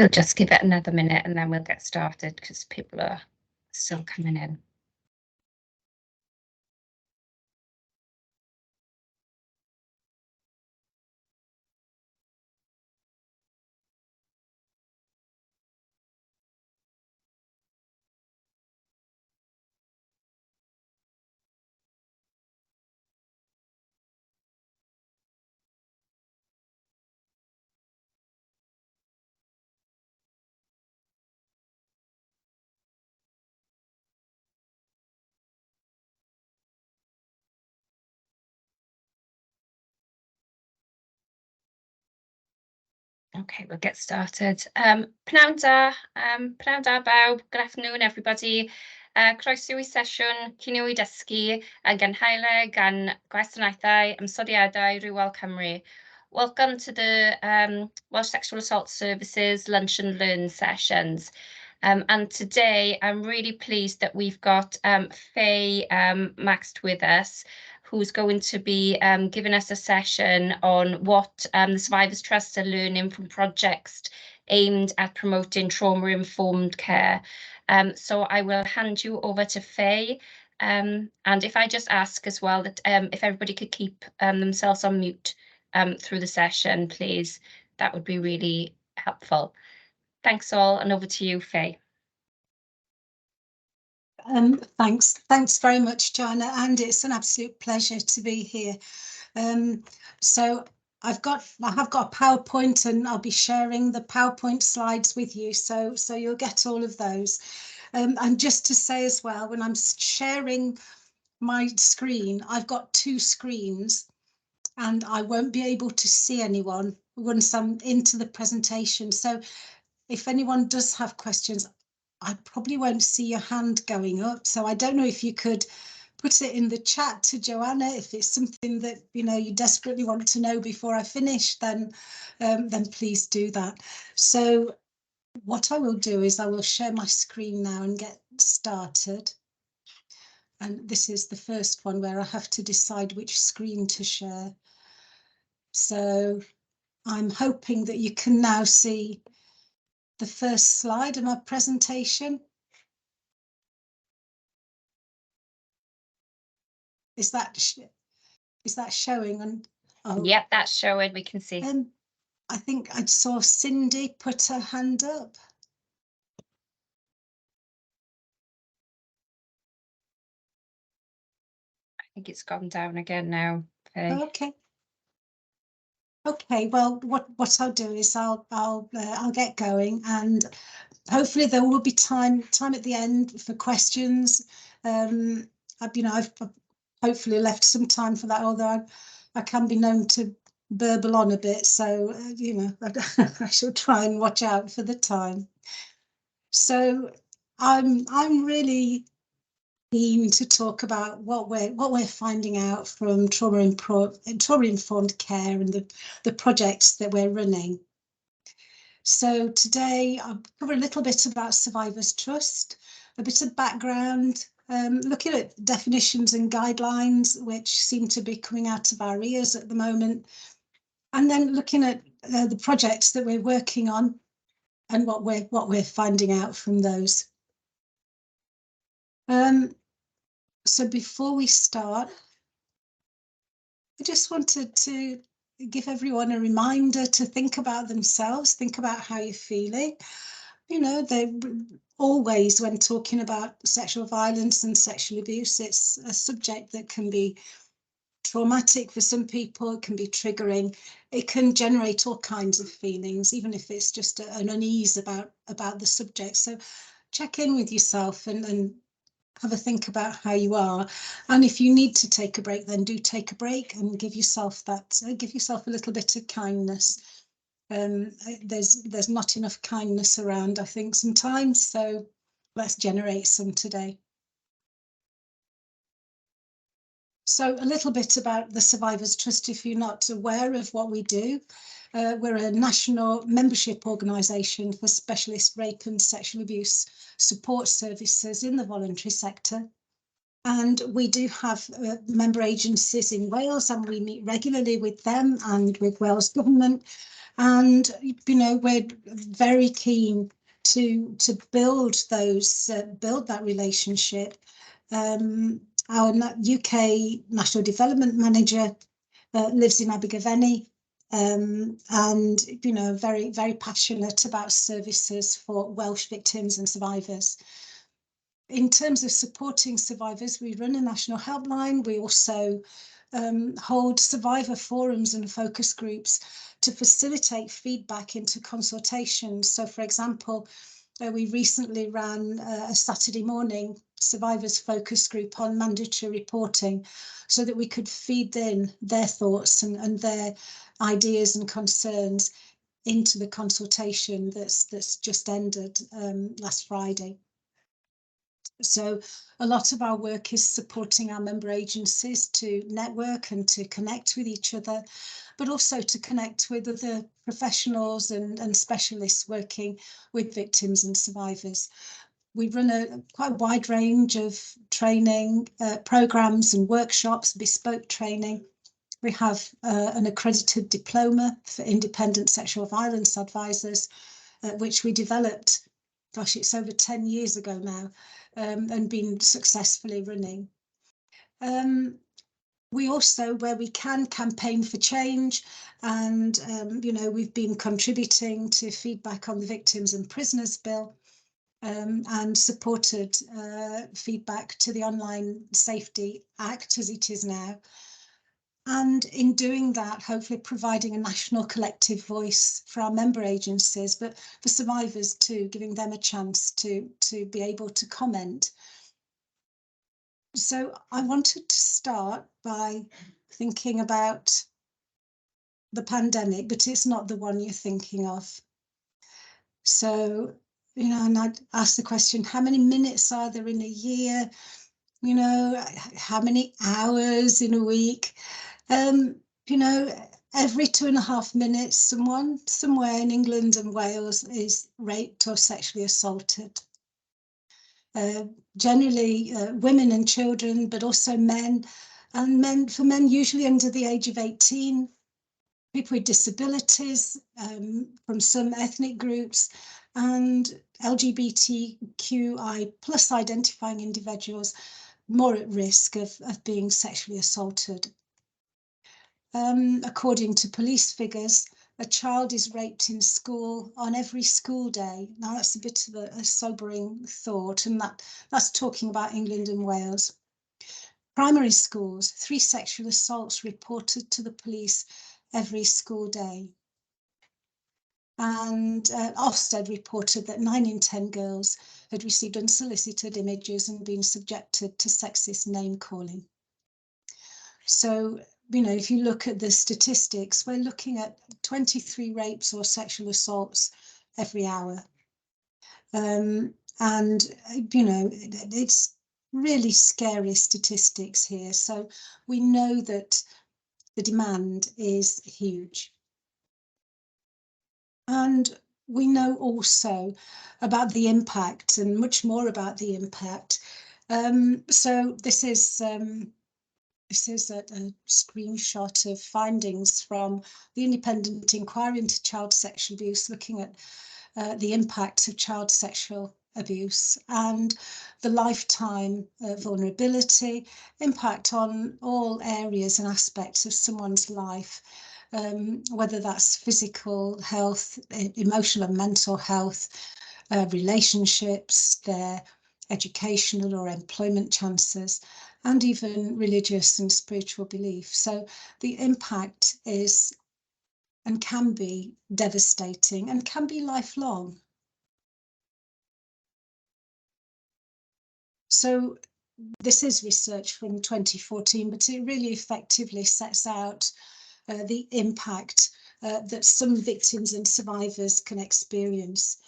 We'll just give it another minute and then we'll get started because people are still coming in. Okay, we'll get started. Pnawn da bawb. Good afternoon, everybody. Croeso I sesiwn Cinio I Dysgu gan hael gan gwasanaethau ymsoddiadau Rywal Cymru. Welcome to the Welsh Sexual Assault Services Lunch and Learn sessions. And today I'm really pleased that we've got Faye Maxt with us, who's going to be giving us a session on what the Survivors Trust are learning from projects aimed at promoting trauma-informed care. So I will hand you over to Faye. And if I just ask as well that if everybody could keep themselves on mute through the session, please, that would be really helpful. Thanks all, and over to you, Faye. Thanks very much, Joanna, and it's an absolute pleasure to be here. So I have got a PowerPoint, and I'll be sharing the PowerPoint slides with you, so you'll get all of those. And just to say as well, when I'm sharing my screen, I've got two screens, and I won't be able to see anyone once I'm into the presentation. So if anyone does have questions, I probably won't see your hand going up, so I don't know if you could put it in the chat to Joanna if it's something that you desperately want to know before I finish. Then please do that. So what I will do is I will share my screen now and get started. And this is the first one where I have to decide which screen to share. So I'm hoping that you can now see the first slide of my presentation. Is that showing? And oh, yep, that's showing. We can see. I think I saw Cindy put her hand up. I think it's gone down again now. Okay. Okay. Well, what I'll do is I'll get going, and hopefully there will be time at the end for questions. I've hopefully left some time for that, although I can be known to burble on a bit, so I shall try and watch out for the time. So I'm really keen to talk about what we're finding out from trauma-informed care and the projects that we're running. So today I'll cover a little bit about Survivors Trust, a bit of background, looking at definitions and guidelines which seem to be coming out of our ears at the moment, and then looking at the projects that we're working on and what we're finding out from those. So before we start, I just wanted to give everyone a reminder to think about themselves, think about how you're feeling. They always, when talking about sexual violence and sexual abuse, it's a subject that can be traumatic for some people, it can be triggering, it can generate all kinds of feelings, even if it's just an unease about the subject. So check in with yourself and have a think about how you are, and if you need to take a break, then do take a break and give yourself a little bit of kindness. There's not enough kindness around, I think, sometimes, so let's generate some today. So a little bit about the Survivors Trust, if you're not aware of what we do. We're a national membership organisation for specialist rape and sexual abuse support services in the voluntary sector. And we do have member agencies in Wales, and we meet regularly with them and with Wales Government. And, you know, we're very keen to build that relationship. Our UK National Development Manager lives in Abergavenny, and, you know, very, very passionate about services for Welsh victims and survivors. In terms of supporting survivors, we run a national helpline. We also hold survivor forums and focus groups to facilitate feedback into consultations. So, for example, we recently ran a Saturday morning survivors focus group on mandatory reporting, so that we could feed in their thoughts and their ideas and concerns into the consultation that's just ended last Friday. So a lot of our work is supporting our member agencies to network and to connect with each other, but also to connect with other professionals and specialists working with victims and survivors. We run a quite wide range of training programs and workshops, bespoke training. We have an accredited diploma for independent sexual violence advisors, which we developed, gosh, it's over 10 years ago now, and been successfully running. We also, where we can, campaign for change, and you know, we've been contributing to feedback on the Victims and Prisoners Bill, and supported feedback to the Online Safety Act as it is now. And in doing that, hopefully providing a national collective voice for our member agencies, but for survivors too, giving them a chance to be able to comment. So I wanted to start by thinking about the pandemic, but it's not the one you're thinking of. So, you know, and I'd ask the question, how many minutes are there in a year? You know, how many hours in a week? You know, every 2.5 minutes, someone somewhere in England and Wales is raped or sexually assaulted. Generally women and children, but also men, and for men usually under the age of 18, people with disabilities from some ethnic groups, and LGBTQI plus identifying individuals more at risk of being sexually assaulted. According to police figures, a child is raped in school on every school day. Now that's a bit of a sobering thought, and that's talking about England and Wales. Primary schools, 3 sexual assaults reported to the police every school day. And Ofsted reported that 9 in 10 girls had received unsolicited images and been subjected to sexist name calling. So, you know, if you look at the statistics, we're looking at 23 rapes or sexual assaults every hour. And, you know, it's really scary statistics here. So we know that the demand is huge. And we know also about the impact, and much more about the impact. So this is a screenshot of findings from the Independent Inquiry into Child Sexual Abuse, looking at the impact of child sexual abuse and the lifetime vulnerability, impact on all areas and aspects of someone's life, whether that's physical health, emotional and mental health, relationships, their educational or employment chances, and even religious and spiritual belief. So the impact is and can be devastating and can be lifelong. So this is research from 2014, but it really effectively sets out the impact that some victims and survivors can experience.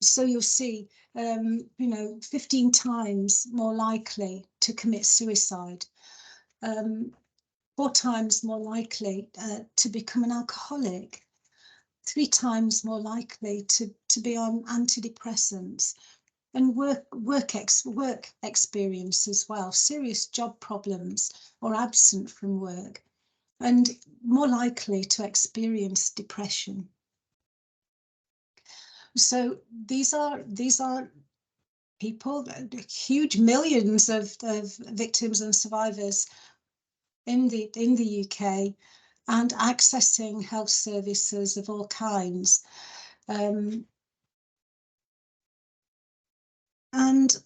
So you'll see, you know, 15 times more likely to commit suicide, 4 times more likely to become an alcoholic, 3 times more likely to be on antidepressants, and work experience as well, serious job problems or absent from work, and more likely to experience depression. So these are people, huge millions of victims and survivors in the UK, and accessing health services of all kinds. And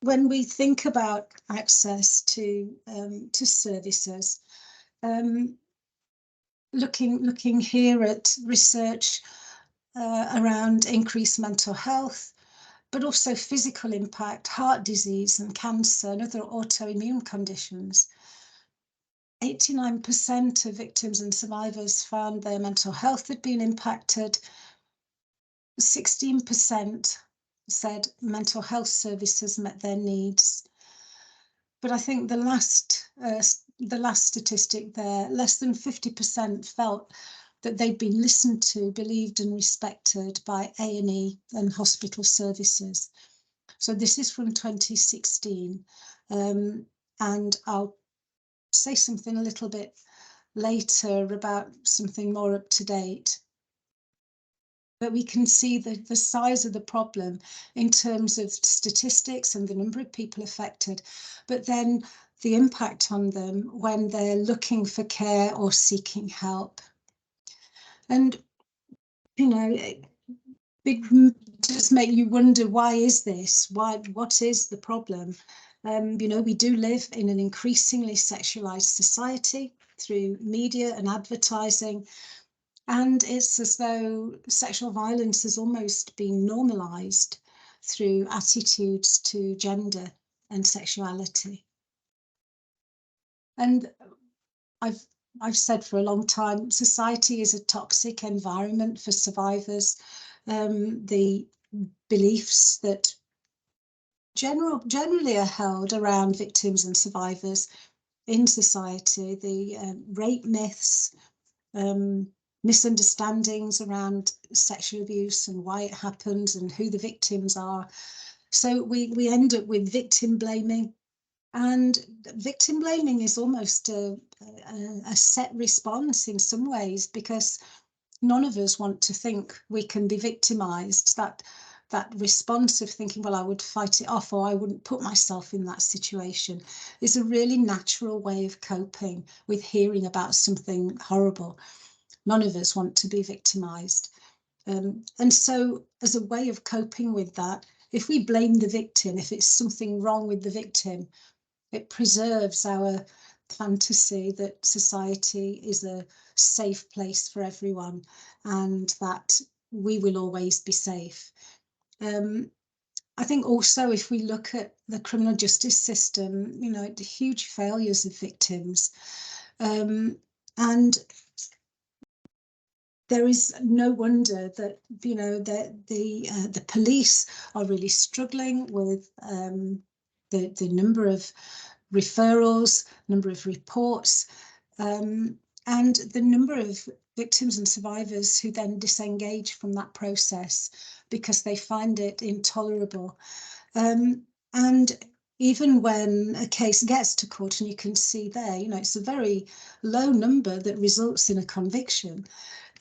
when we think about access to services, looking here at research around increased mental health, but also physical impact, heart disease and cancer and other autoimmune conditions. 89% of victims and survivors found their mental health had been impacted. 16% said mental health services met their needs. But I think the last statistic there, less than 50% felt that they'd been listened to, believed and respected by A&E and hospital services. So this is from 2016, and I'll say something a little bit later about something more up to date. But we can see the size of the problem in terms of statistics and the number of people affected, but then the impact on them when they're looking for care or seeking help. And, you know, it just make you wonder, why is this? What is the problem? You know, we do live in an increasingly sexualized society through media and advertising. And it's as though sexual violence has almost been normalized through attitudes to gender and sexuality. And I've said for a long time, society is a toxic environment for survivors. The beliefs that generally are held around victims and survivors in society, the rape myths, misunderstandings around sexual abuse and why it happens and who the victims are. So we end up with victim blaming, and victim blaming is almost a set response in some ways, because none of us want to think we can be victimized. That response of thinking, well, I would fight it off, or I wouldn't put myself in that situation, is a really natural way of coping with hearing about something horrible. None of us want to be victimized. And so as a way of coping with that, if we blame the victim, if it's something wrong with the victim, it preserves our fantasy that society is a safe place for everyone and that we will always be safe. I think also, if we look at the criminal justice system, you know, the huge failures of victims, and there is no wonder that, you know, the police are really struggling with the number of referrals, number of reports, and the number of victims and survivors who then disengage from that process because they find it intolerable. And even when a case gets to court, and you can see there, you know, it's a very low number that results in a conviction.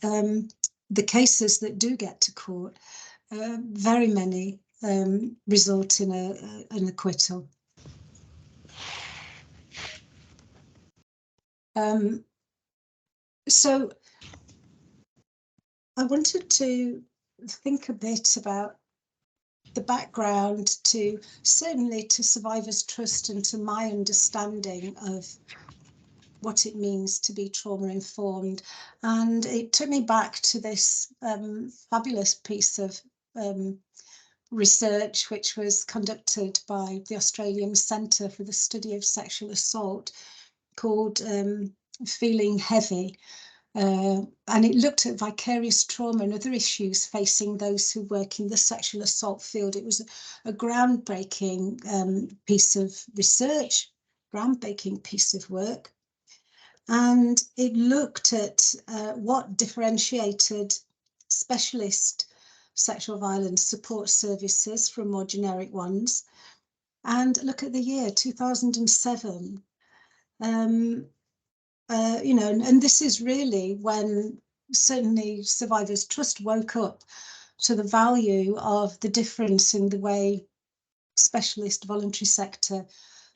The cases that do get to court, very many result in an acquittal. So I wanted to think a bit about the background to, certainly to survivors' trust and to my understanding of what it means to be trauma informed. And it took me back to this fabulous piece of research which was conducted by the Australian Centre for the Study of Sexual Assault, called Feeling Heavy. And it looked at vicarious trauma and other issues facing those who work in the sexual assault field. It was a groundbreaking piece of research, groundbreaking piece of work. And it looked at what differentiated specialist sexual violence support services from more generic ones. And look at the year 2007. You know, and this is really when certainly Survivors Trust woke up to the value of the difference in the way specialist voluntary sector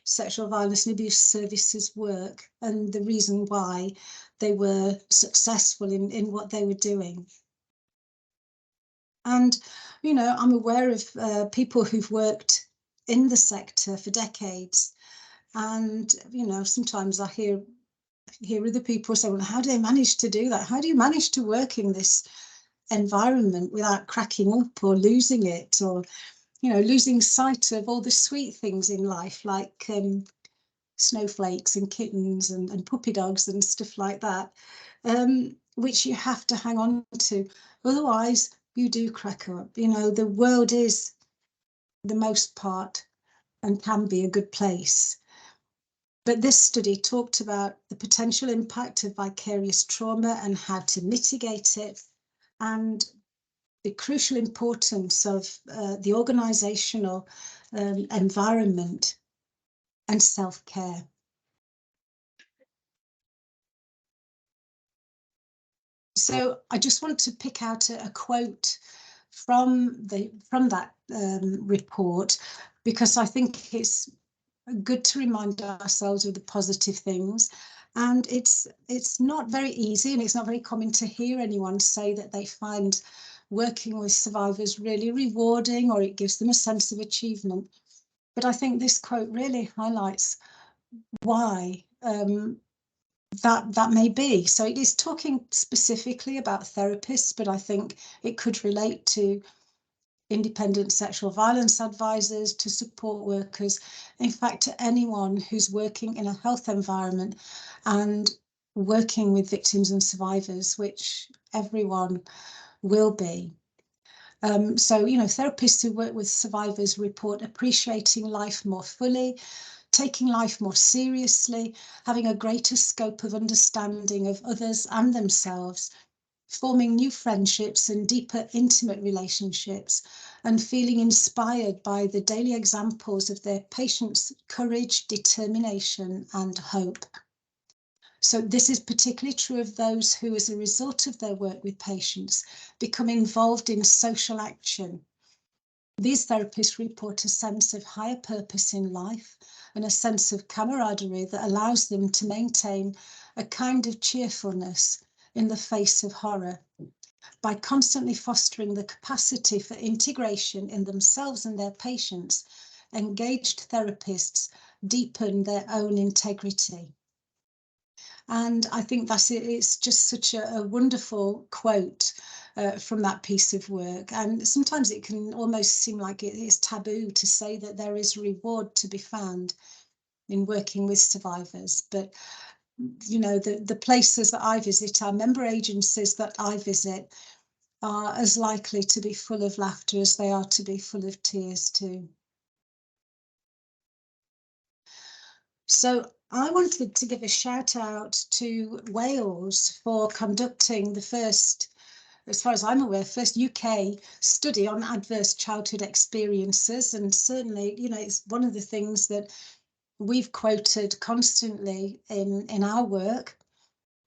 sexual violence and abuse services work, and the reason why they were successful in what they were doing. And, you know, I'm aware of people who've worked in the sector for decades. And, you know, sometimes I hear other people say, well, how do they manage to do that? How do you manage to work in this environment without cracking up or losing it, or, you know, losing sight of all the sweet things in life, like snowflakes and kittens and puppy dogs and stuff like that, which you have to hang on to. Otherwise, you do crack up. You know, the world is, the most part, and can be a good place. But this study talked about the potential impact of vicarious trauma and how to mitigate it, and the crucial importance of the organisational environment and self-care. So I just want to pick out a quote from that report, because I think it's good to remind ourselves of the positive things. And it's not very easy, and it's not very common to hear anyone say that they find working with survivors really rewarding, or it gives them a sense of achievement. But I think this quote really highlights why that may be. So it is talking specifically about therapists, but I think it could relate to independent sexual violence advisors, to support workers, in fact, to anyone who's working in a health environment and working with victims and survivors, which everyone will be. So, you know, therapists who work with survivors report appreciating life more fully, taking life more seriously, having a greater scope of understanding of others and themselves, forming new friendships and deeper intimate relationships, and feeling inspired by the daily examples of their patients' courage, determination, and hope. So this is particularly true of those who, as a result of their work with patients, become involved in social action. These therapists report a sense of higher purpose in life and a sense of camaraderie that allows them to maintain a kind of cheerfulness in the face of horror. By constantly fostering the capacity for integration in themselves and their patients, engaged therapists deepen their own integrity. And I think it's just such a wonderful quote from that piece of work. And sometimes it can almost seem like it is taboo to say that there is reward to be found in working with survivors. But, you know, the places that I visit, our member agencies that I visit, are as likely to be full of laughter as they are to be full of tears too. So I wanted to give a shout out to Wales for conducting the first, as far as I'm aware, first UK study on adverse childhood experiences. And certainly, you know, it's one of the things that we've quoted constantly in our work,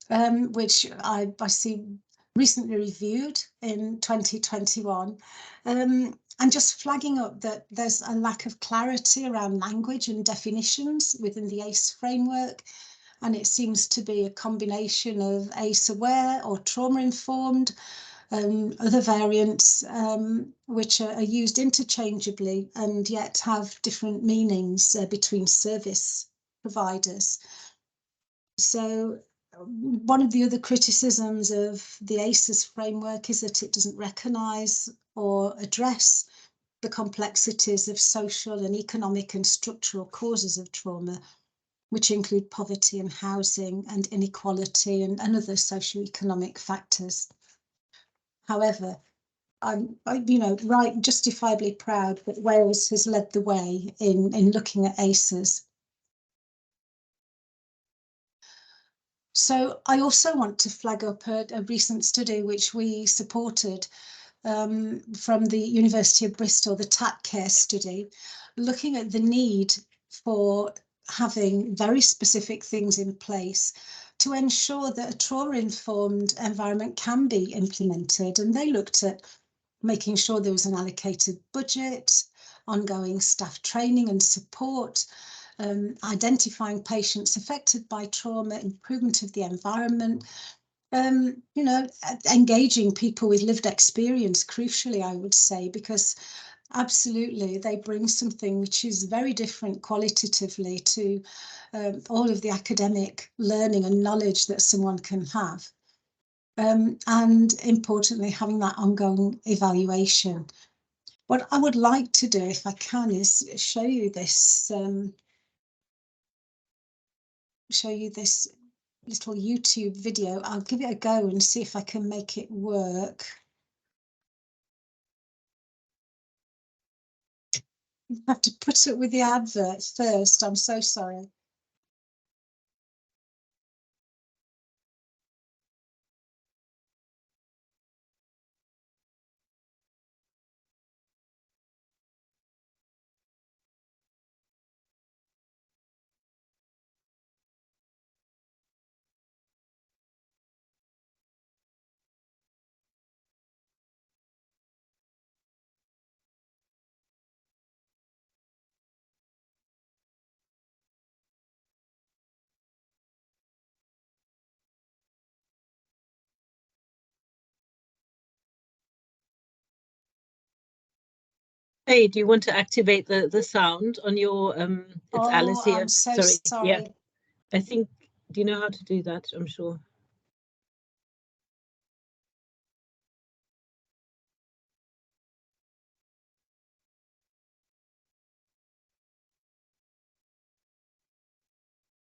which I see recently reviewed in 2021. And just flagging up that there's a lack of clarity around language and definitions within the ACE framework. And it seems to be a combination of ACE aware or trauma informed, other variants, which are used interchangeably and yet have different meanings between service providers. So one of the other criticisms of the ACEs framework is that it doesn't recognise or address the complexities of social and economic and structural causes of trauma, which include poverty and housing and inequality and other socioeconomic factors. However, I'm justifiably proud that Wales has led the way in looking at ACEs. So I also want to flag up a recent study which we supported from the University of Bristol, the TAT Care study, looking at the need for having very specific things in place to ensure that a trauma-informed environment can be implemented. And they looked at making sure there was an allocated budget, ongoing staff training and support, identifying patients affected by trauma, improvement of the environment, you know, engaging people with lived experience, crucially, I would say, because absolutely they bring something which is very different qualitatively to all of the academic learning and knowledge that someone can have. And importantly, having that ongoing evaluation. What I would like to do, if I can, is show you this little YouTube video. I'll give it a go and see if I can make it work. I have to put it with the advert first. I'm so sorry. Hey, do you want to activate the sound on your it's Alice here. I'm so sorry. Yeah. I think, do you know how to do that? I'm sure.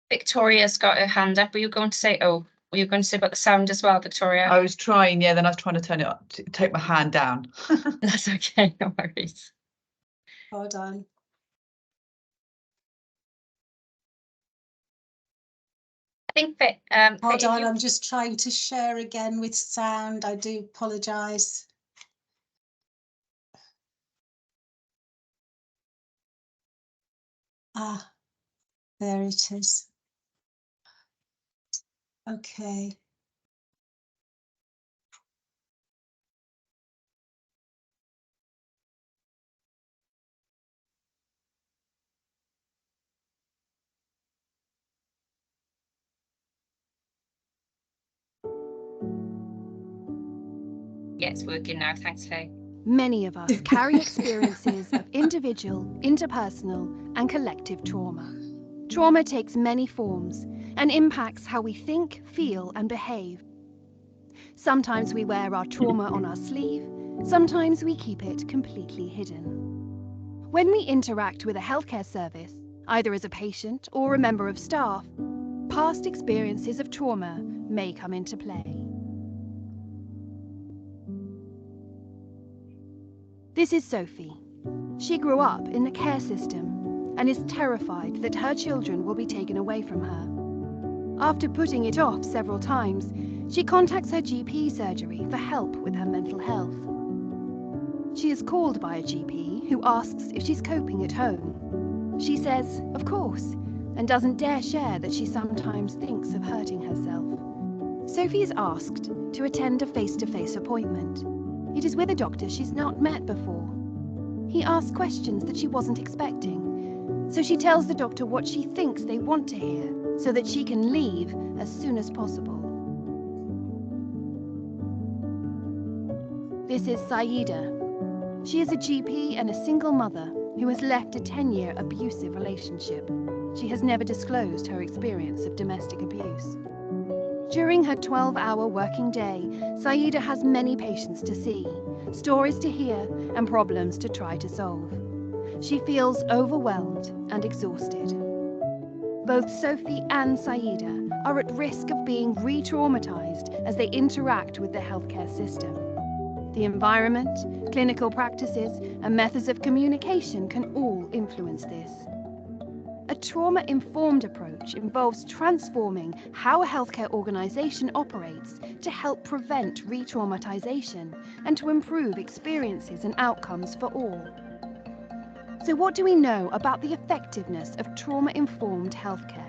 Victoria's got her hand up. Were you going to say, were you going to say about the sound as well, Victoria? I was trying, yeah, then I was trying to turn it up, to take my hand down. That's okay, no worries. Hold on. I think that hold on, I'm just trying to share again with sound. I do apologise. Ah, there it is. Okay. Yeah, it's working now, thanks, Faye. Many of us carry experiences of individual, interpersonal, and collective trauma. Trauma takes many forms and impacts how we think, feel, and behave. Sometimes we wear our trauma on our sleeve, sometimes we keep it completely hidden. When we interact with a healthcare service, either as a patient or a member of staff, past experiences of trauma may come into play. This is Sophie. She grew up in the care system and is terrified that her children will be taken away from her. After putting it off several times, she contacts her GP surgery for help with her mental health. She is called by a GP who asks if she's coping at home. She says, of course, and doesn't dare share that she sometimes thinks of hurting herself. Sophie is asked to attend a face-to-face appointment. It is with a doctor she's not met before. He asks questions that she wasn't expecting, so she tells the doctor what she thinks they want to hear so that she can leave as soon as possible. This is Saida. She is a GP and a single mother who has left a 10-year abusive relationship. She has never disclosed her experience of domestic abuse. During her 12-hour working day, Saida has many patients to see, stories to hear, and problems to try to solve. She feels overwhelmed and exhausted. Both Sophie and Saida are at risk of being re-traumatized as they interact with the healthcare system. The environment, clinical practices, and methods of communication can all influence this. A trauma-informed approach involves transforming how a healthcare organisation operates to help prevent re-traumatization and to improve experiences and outcomes for all. So what do we know about the effectiveness of trauma-informed healthcare?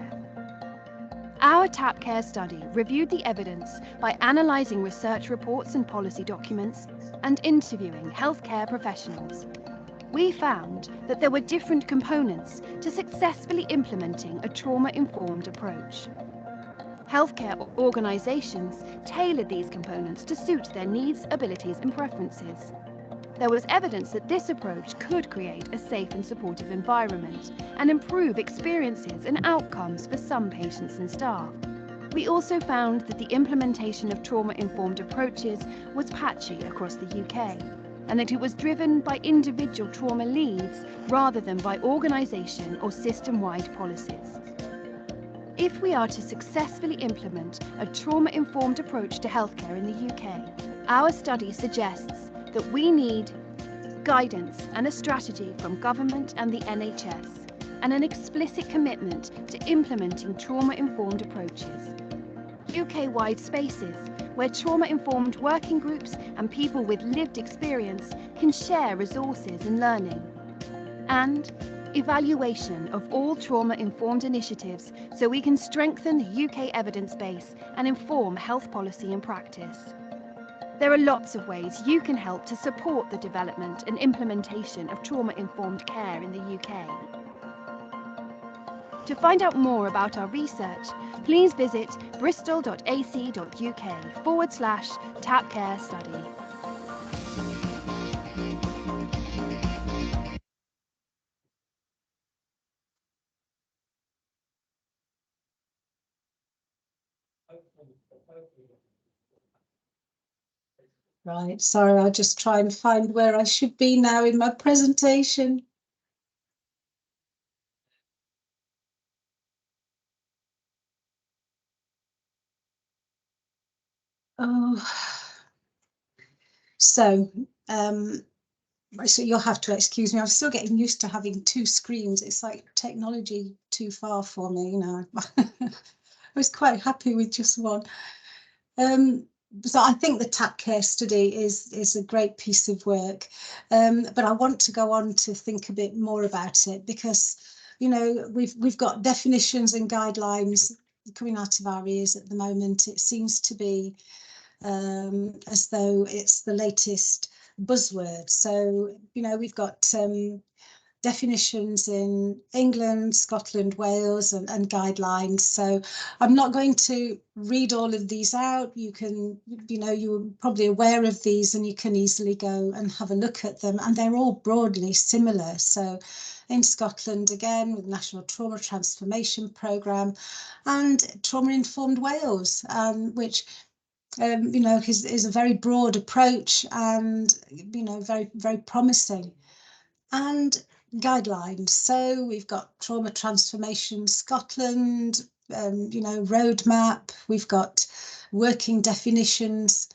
Our TAP Care study reviewed the evidence by analysing research reports and policy documents and interviewing healthcare professionals. We found that there were different components to successfully implementing a trauma-informed approach. Healthcare organisations tailored these components to suit their needs, abilities and preferences. There was evidence that this approach could create a safe and supportive environment and improve experiences and outcomes for some patients and staff. We also found that the implementation of trauma-informed approaches was patchy across the UK, and that it was driven by individual trauma leads rather than by organisation or system-wide policies. If we are to successfully implement a trauma-informed approach to healthcare in the UK, our study suggests that we need guidance and a strategy from government and the NHS, and an explicit commitment to implementing trauma-informed approaches. UK-wide spaces where trauma-informed working groups and people with lived experience can share resources and learning. And evaluation of all trauma-informed initiatives so we can strengthen the UK evidence base and inform health policy and practice. There are lots of ways you can help to support the development and implementation of trauma-informed care in the UK. To find out more about our research, please visit bristol.ac.uk/tapcare study. Right, sorry, I'll just try and find where I should be now in my presentation. Oh, so you'll have to excuse me. I'm still getting used to having two screens. It's like technology too far for me, you know. I was quite happy with just one. So I think the TAP Care study is a great piece of work, but I want to go on to think a bit more about it because, you know, we've got definitions and guidelines coming out of our ears at the moment. It seems to be as though it's the latest buzzword. So, you know, we've got definitions in England, Scotland, Wales and guidelines. So I'm not going to read all of these out. You can, you know, you're probably aware of these and you can easily go and have a look at them, and they're all broadly similar. So in Scotland, again, with National Trauma Transformation Programme and Trauma Informed Wales, which you know, is a very broad approach and, you know, very, very promising. And guidelines. So we've got Trauma Transformation Scotland, you know, roadmap. We've got working definitions.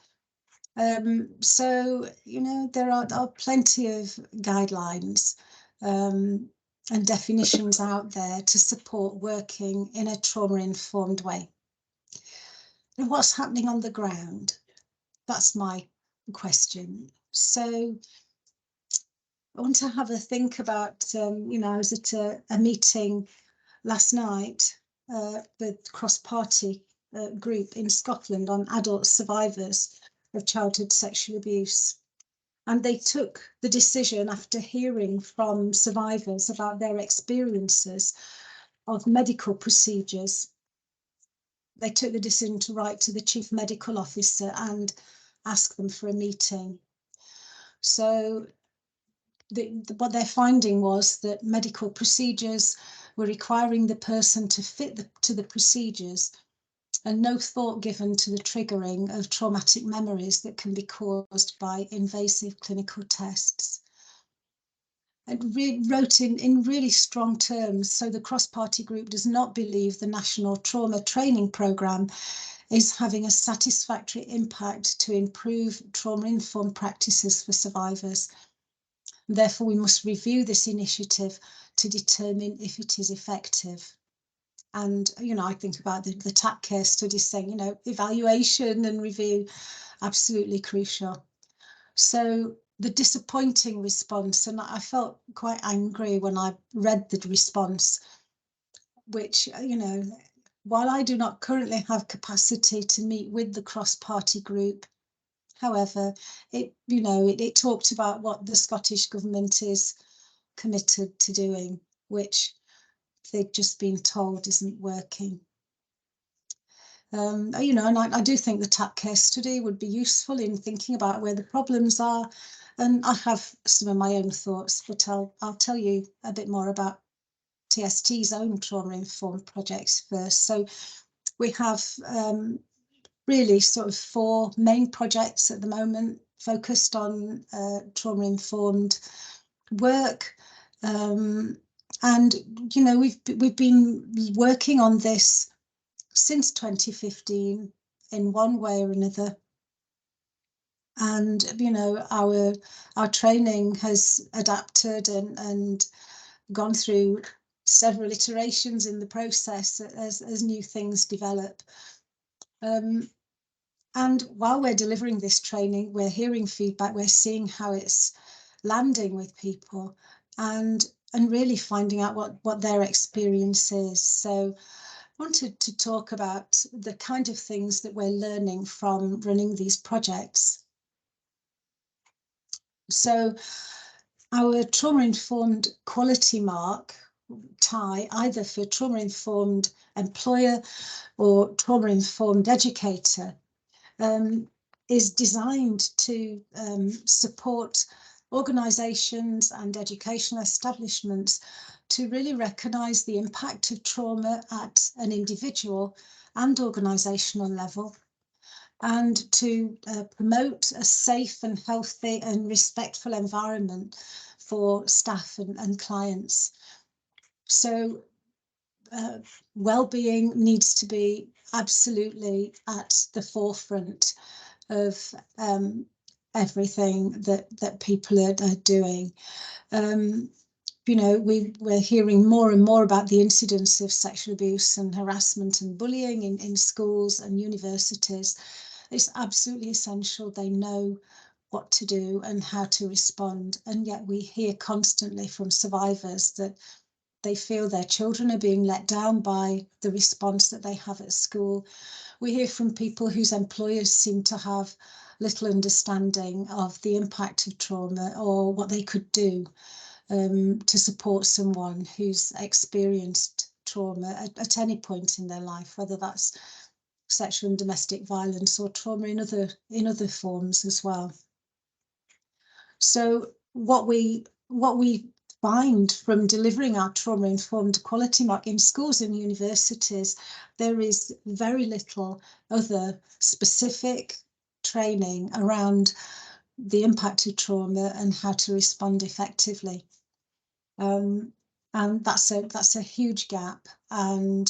So, you know, there are plenty of guidelines and definitions out there to support working in a trauma-informed way. And what's happening on the ground? That's my question. So I want to have a think about, you know, I was at a meeting last night with cross-party group in Scotland on adult survivors of childhood sexual abuse. And they took the decision after hearing from survivors about their experiences of medical procedures. They took the decision to write to the chief medical officer and ask them for a meeting. So what their finding was that medical procedures were requiring the person to fit to the procedures, and no thought given to the triggering of traumatic memories that can be caused by invasive clinical tests. And wrote in really strong terms, so the cross-party group does not believe the National Trauma Training Programme is having a satisfactory impact to improve trauma-informed practices for survivors. Therefore, we must review this initiative to determine if it is effective. And, you know, I think about the TAP Care study saying, you know, evaluation and review, absolutely crucial. So the disappointing response, and I felt quite angry when I read the response, which, you know, while I do not currently have capacity to meet with the cross-party group, however, it talked about what the Scottish Government is committed to doing, which they've just been told isn't working. And I do think the TAP case study would be useful in thinking about where the problems are. And I have some of my own thoughts, but I'll tell you a bit more about TST's own trauma-informed projects first. So we have really sort of 4 main projects at the moment focused on trauma-informed work. And we've been working on this since 2015 in one way or another. And our training has adapted and gone through several iterations in the process as new things develop. And while we're delivering this training, we're hearing feedback, we're seeing how it's landing with people and really finding out what their experience is. So I wanted to talk about the kind of things that we're learning from running these projects. So our trauma-informed quality mark, TIE, either for trauma-informed employer or trauma-informed educator, is designed to support organisations and educational establishments to really recognise the impact of trauma at an individual and organisational level, and to promote a safe and healthy and respectful environment for staff and clients. So well-being needs to be absolutely at the forefront of everything that people are doing. We're hearing more and more about the incidence of sexual abuse and harassment and bullying in schools and universities. It's absolutely essential they know what to do and how to respond. And yet we hear constantly from survivors that they feel their children are being let down by the response that they have at school. We hear from people whose employers seem to have little understanding of the impact of trauma or what they could do to support someone who's experienced trauma at any point in their life, whether that's sexual and domestic violence or trauma in other forms as well. So what we find from delivering our trauma-informed quality mark in schools and universities, there is very little other specific training around the impact of trauma and how to respond effectively. And that's a huge gap, and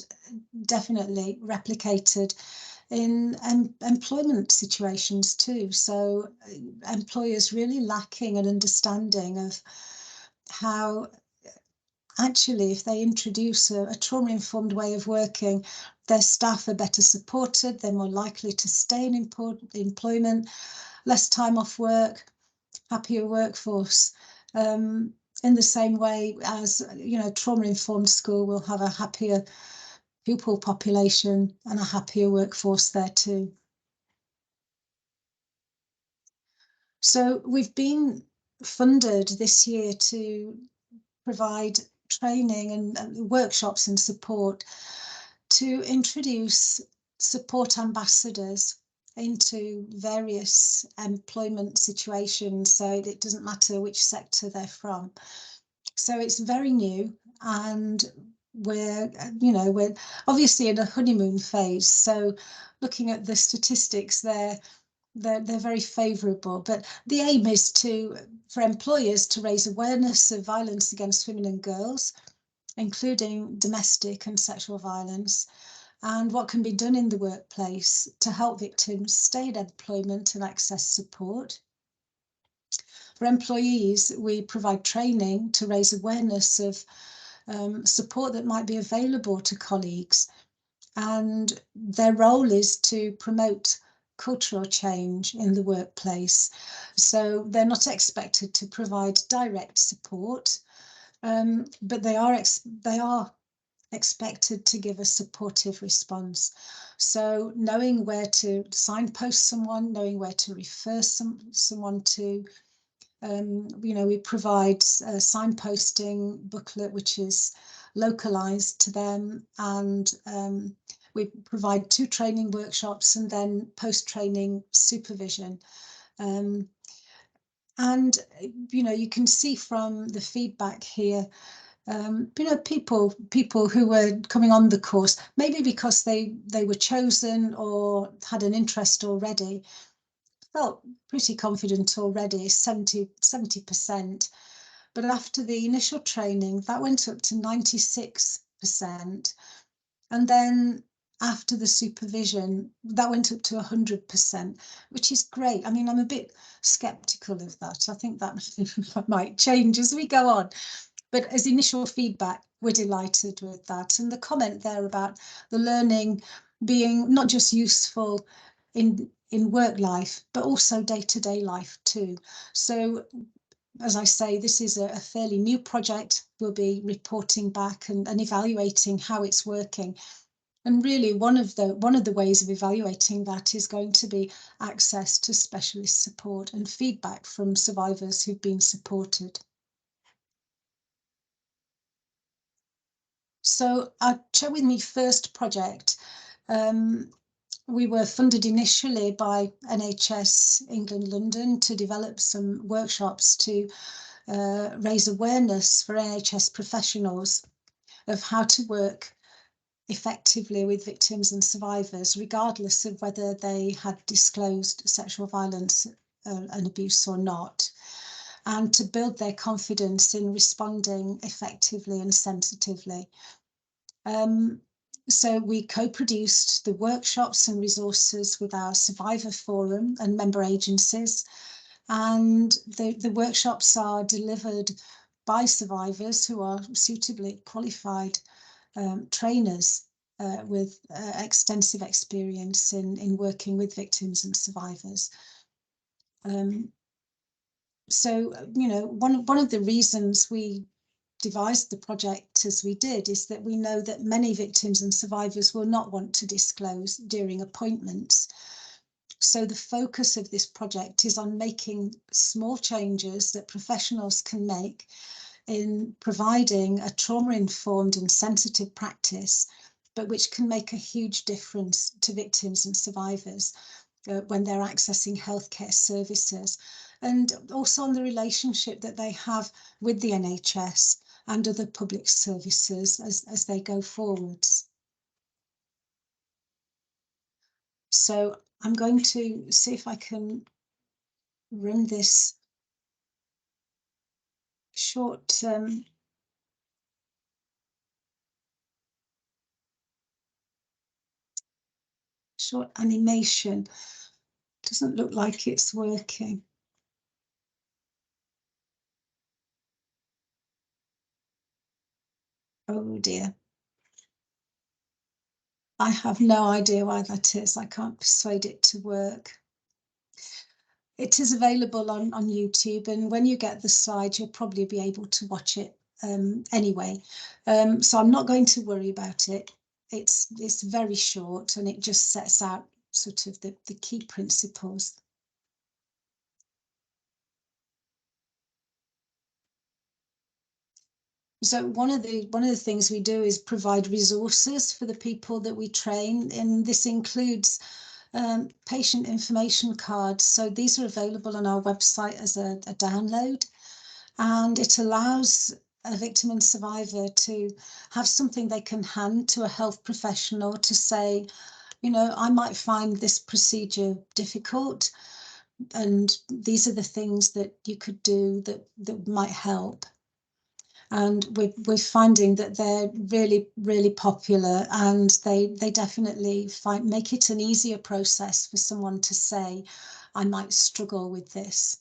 definitely replicated in employment situations too. So employers really lacking an understanding of how actually if they introduce a trauma-informed way of working, their staff are better supported, they're more likely to stay in employment, less time off work, happier workforce. In the same way as, trauma-informed school will have a happier pupil population and a happier workforce there too. So we've been funded this year to provide training and workshops and support to introduce support ambassadors into various employment situations, so it doesn't matter which sector they're from. So it's very new, and we're obviously in a honeymoon phase. So looking at the statistics they're very favourable, but the aim is for employers to raise awareness of violence against women and girls, including domestic and sexual violence, and what can be done in the workplace to help victims stay in employment and access support. For employees, we provide training to raise awareness of support that might be available to colleagues, and their role is to promote cultural change in the workplace. So they're not expected to provide direct support, but they are expected to give a supportive response. So knowing where to signpost someone, knowing where to refer someone to. We provide a signposting booklet which is localized to them, and we provide 2 training workshops and then post-training supervision. And you can see from the feedback here, people who were coming on the course, maybe because they were chosen or had an interest already, felt pretty confident already, 70%. But after the initial training, that went up to 96%. And then after the supervision, that went up to 100%, which is great. I mean, I'm a bit skeptical of that. I think that might change as we go on. But as initial feedback, we're delighted with that. And the comment there about the learning being not just useful in work life, but also day-to-day life too. So, as I say, this is a fairly new project. We'll be reporting back and evaluating how it's working. And really, one of the ways of evaluating that is going to be access to specialist support and feedback from survivors who've been supported. So our Share With Me First project, we were funded initially by NHS England London to develop some workshops to raise awareness for NHS professionals of how to work effectively with victims and survivors, regardless of whether they had disclosed sexual violence and abuse or not, and to build their confidence in responding effectively and sensitively. So we co-produced the workshops and resources with our Survivor Forum and member agencies, and the workshops are delivered by survivors who are suitably qualified trainers with extensive experience in working with victims and survivors. So, one of the reasons we devised the project as we did is that we know that many victims and survivors will not want to disclose during appointments. So the focus of this project is on making small changes that professionals can make in providing a trauma-informed and sensitive practice, but which can make a huge difference to victims and survivors when they're accessing healthcare services, and also on the relationship that they have with the NHS and other public services as they go forwards. So I'm going to see if I can run this short short animation. Doesn't look like it's working. Oh dear. I have no idea why that is. I can't persuade it to work. It is available on YouTube, and when you get the slides, you'll probably be able to watch it anyway. So I'm not going to worry about it. It's very short, and it just sets out sort of the key principles. So one of the things we do is provide resources for the people that we train, and this includes patient information cards. So these are available on our website as a download, and it allows a victim and survivor to have something they can hand to a health professional to say, I might find this procedure difficult, and these are the things that you could do that might help. And we're finding that they're really, really popular, and they definitely make it an easier process for someone to say, I might struggle with this.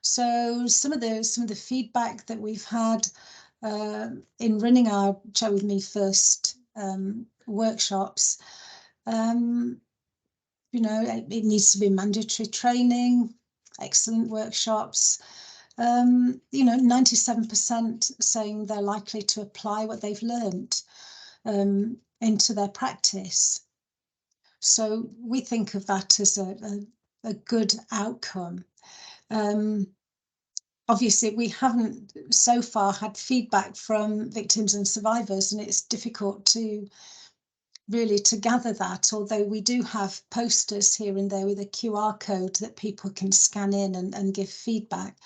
So some of the feedback that we've had in running our Share With Me First workshops, it needs to be mandatory training, excellent workshops. you know, 97% saying they're likely to apply what they've learnt into their practice. So we think of that as a good outcome. Obviously, we haven't so far had feedback from victims and survivors, and it's difficult to really to gather that, although we do have posters here and there with a QR code that people can scan in and give feedback.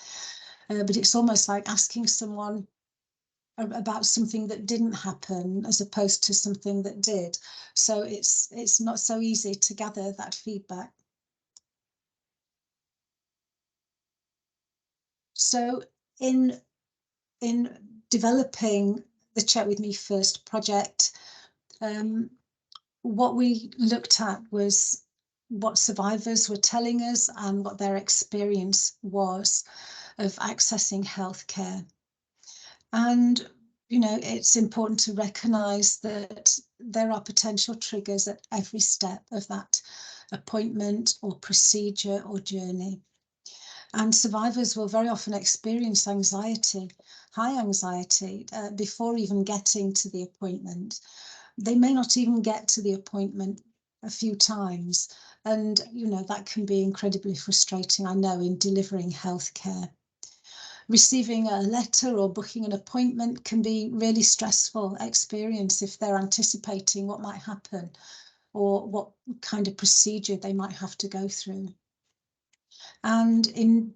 But it's almost like asking someone about something that didn't happen as opposed to something that did. So it's not so easy to gather that feedback. So in developing the Check With Me First project, what we looked at was what survivors were telling us and what their experience was of accessing healthcare. And, you know, it's important to recognise that there are potential triggers at every step of that appointment or procedure or journey. And survivors will very often experience anxiety, high anxiety, before even getting to the appointment. They may not even get to the appointment a few times. And, you know, that can be incredibly frustrating, I know, in delivering healthcare. Receiving a letter or booking an appointment can be really stressful experience if they're anticipating what might happen or what kind of procedure they might have to go through. And in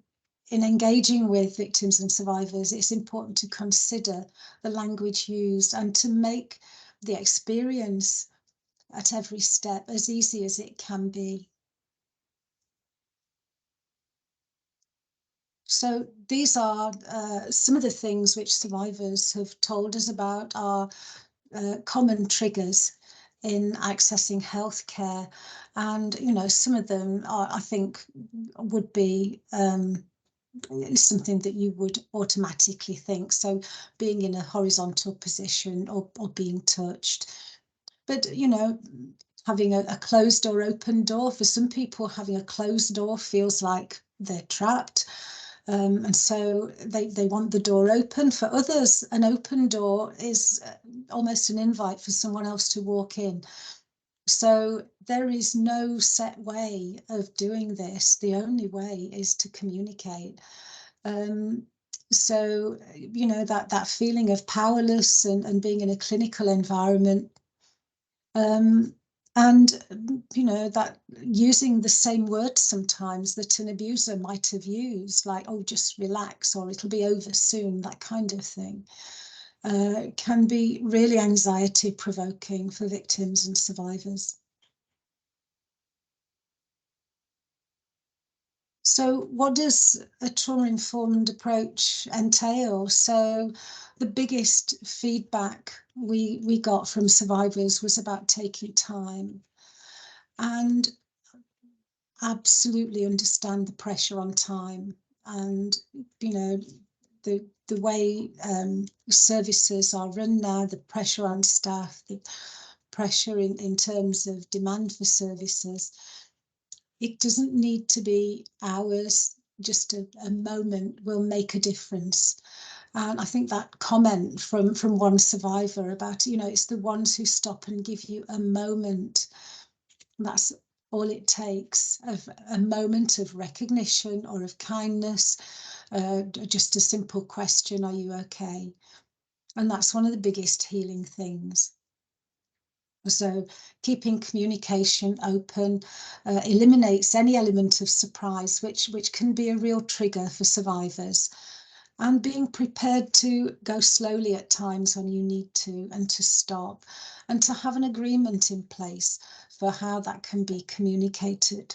engaging with victims and survivors, it's important to consider the language used and to make the experience at every step as easy as it can be. So these are some of the things which survivors have told us about are common triggers in accessing healthcare, and you know, some of them are, I think, would be something that you would automatically think. So being in a horizontal position or being touched. But you know, having a closed or open door, for some people having a closed door feels like they're trapped. And so they want the door open. For others, an open door is almost an invite for someone else to walk in. So there is no set way of doing this. The only way is to communicate. So, you know, that feeling of powerless and being in a clinical environment, and, you know, that using the same words sometimes that an abuser might have used, like, oh, just relax, or it'll be over soon, that kind of thing, can be really anxiety provoking for victims and survivors. So what does a trauma-informed approach entail? So the biggest feedback we got from survivors was about taking time and absolutely understand the pressure on time. And, you know, the way services are run now, the pressure on staff, the pressure in terms of demand for services. It doesn't need to be hours, just a moment will make a difference. And I think that comment from one survivor about, you know, it's the ones who stop and give you a moment. That's all it takes, of a moment of recognition or of kindness, just a simple question, are you okay? And that's one of the biggest healing things. So keeping communication open eliminates any element of surprise, which can be a real trigger for survivors. And being prepared to go slowly at times when you need to, and to stop, and to have an agreement in place for how that can be communicated.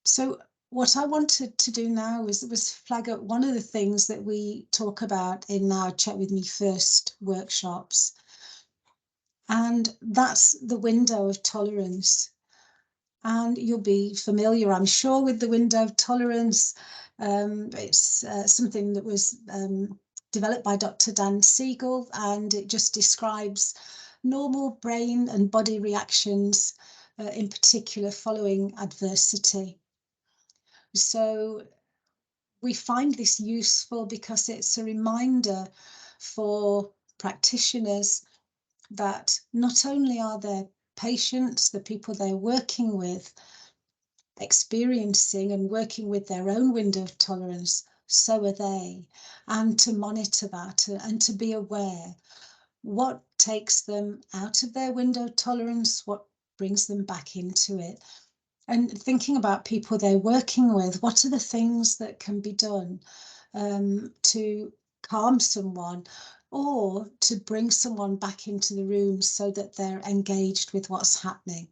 So what I wanted to do now was flag up one of the things that we talk about in our Check With Me First workshops. And that's the window of tolerance. And you'll be familiar, I'm sure, with the window of tolerance. It's something that was developed by Dr. Dan Siegel, and it just describes normal brain and body reactions, in particular following adversity. So we find this useful because it's a reminder for practitioners that not only are their patients, the people they're working with, experiencing and working with their own window of tolerance, so are they, and to monitor that and to be aware what takes them out of their window of tolerance, what brings them back into it, and thinking about people they're working with. What are the things that can be done to calm someone or to bring someone back into the room so that they're engaged with what's happening?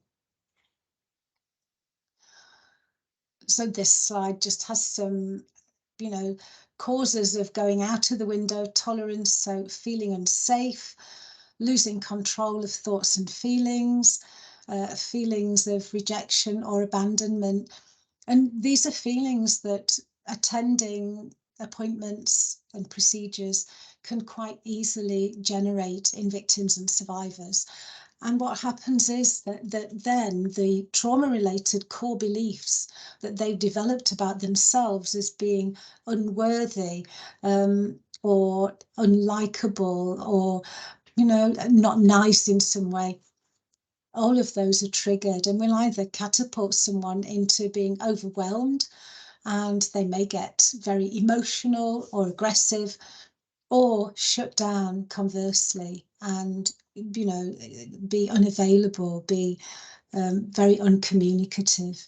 So this slide just has some, causes of going out of the window of tolerance. So feeling unsafe, losing control of thoughts and feelings, feelings of rejection or abandonment. And these are feelings that attending appointments and procedures can quite easily generate in victims and survivors. And what happens is that then the trauma-related core beliefs that they've developed about themselves as being unworthy or unlikable or, not nice in some way, all of those are triggered and will either catapult someone into being overwhelmed, and they may get very emotional or aggressive, or shut down conversely and be unavailable, be very uncommunicative.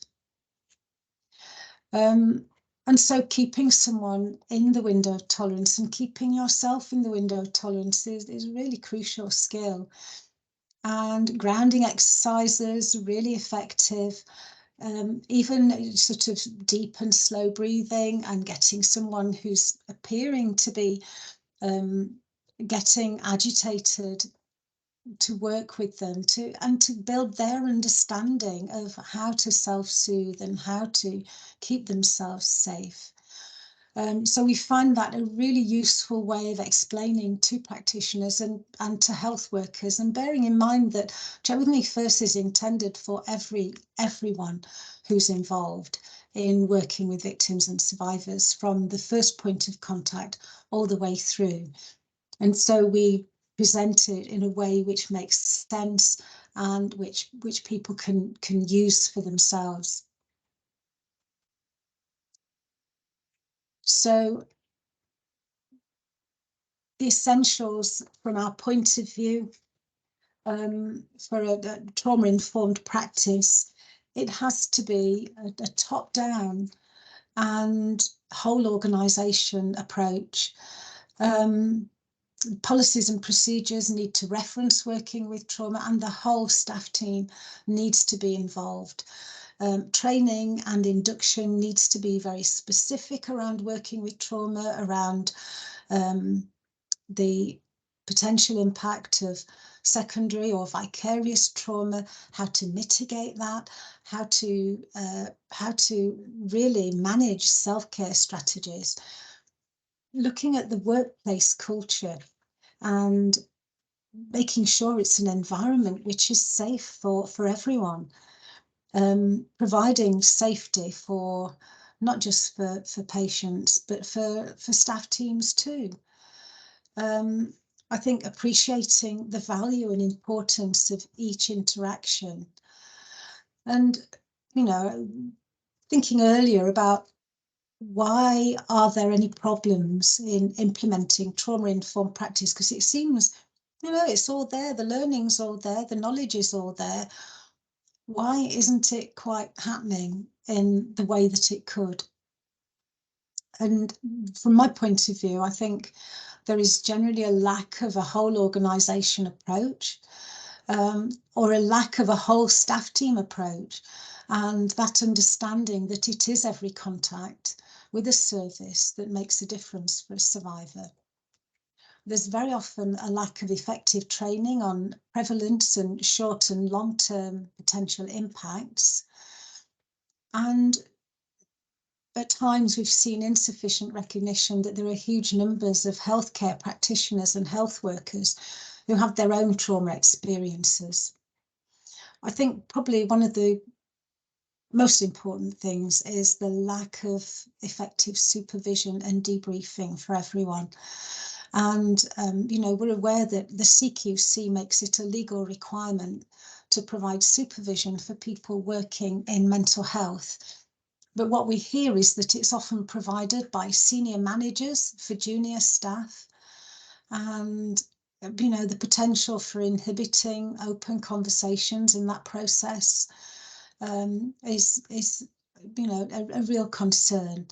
And so keeping someone in the window of tolerance and keeping yourself in the window of tolerance is a really crucial skill. And grounding exercises are really effective. Even sort of deep and slow breathing and getting someone who's appearing to be getting agitated to work with them and to build their understanding of how to self-soothe and how to keep themselves safe. So we find that a really useful way of explaining to practitioners and to health workers, and bearing in mind that Check With Me First is intended for everyone who's involved in working with victims and survivors from the first point of contact all the way through. And so we present it in a way which makes sense and which people can use for themselves. So the essentials from our point of view for a trauma-informed practice, it has to be a top-down and whole organisation approach. Policies and procedures need to reference working with trauma, and the whole staff team needs to be involved. Training and induction needs to be very specific around working with trauma, around the potential impact of secondary or vicarious trauma, how to mitigate that, how to really manage self-care strategies. Looking at the workplace culture and making sure it's an environment which is safe for everyone, providing safety for not just for patients but for staff teams too. I think appreciating the value and importance of each interaction, and thinking earlier about why are there any problems in implementing trauma-informed practice, because it seems it's all there, the learning's all there, the knowledge is all there. Why isn't it quite happening in the way that it could? And from my point of view, I think there is generally a lack of a whole organisation approach, or a lack of a whole staff team approach, and that understanding that it is every contact with a service that makes a difference for a survivor. There's very often a lack of effective training on prevalence and short and long-term potential impacts. And at times we've seen insufficient recognition that there are huge numbers of healthcare practitioners and health workers who have their own trauma experiences. I think probably one of the most important things is the lack of effective supervision and debriefing for everyone. And, you know, we're aware that the CQC makes it a legal requirement to provide supervision for people working in mental health. But what we hear is that it's often provided by senior managers for junior staff. And, you know, the potential for inhibiting open conversations in that process is, you know, a real concern.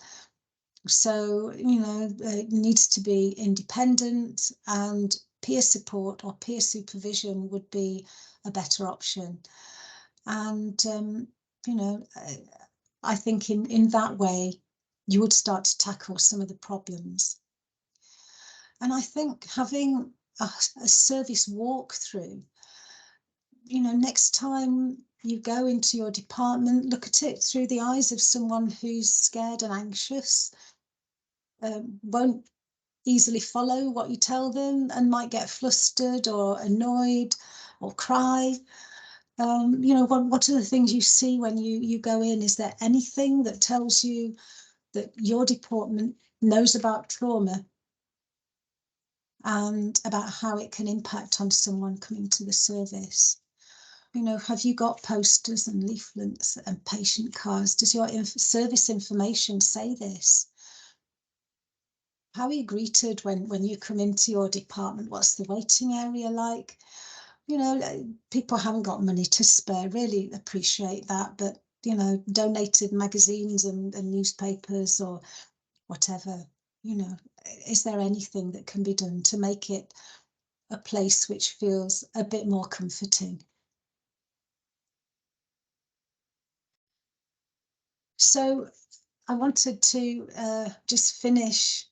So, you know, it needs to be independent, and peer support or peer supervision would be a better option. And, you know, I think in that way, you would start to tackle some of the problems. And I think having a service walkthrough, you know, next time you go into your department, look at it through the eyes of someone who's scared and anxious, won't easily follow what you tell them, and might get flustered or annoyed or cry. You know, what are the things you see when you go in? Is there anything that tells you that your department knows about trauma and about how it can impact on someone coming to the service? You know, have you got posters and leaflets and patient cards? Does your service information say this? How are you greeted when you come into your department? What's the waiting area like? You know, people haven't got money to spare, really appreciate that, but, you know, donated magazines and newspapers or whatever, you know, is there anything that can be done to make it a place which feels a bit more comforting? So I wanted to just finish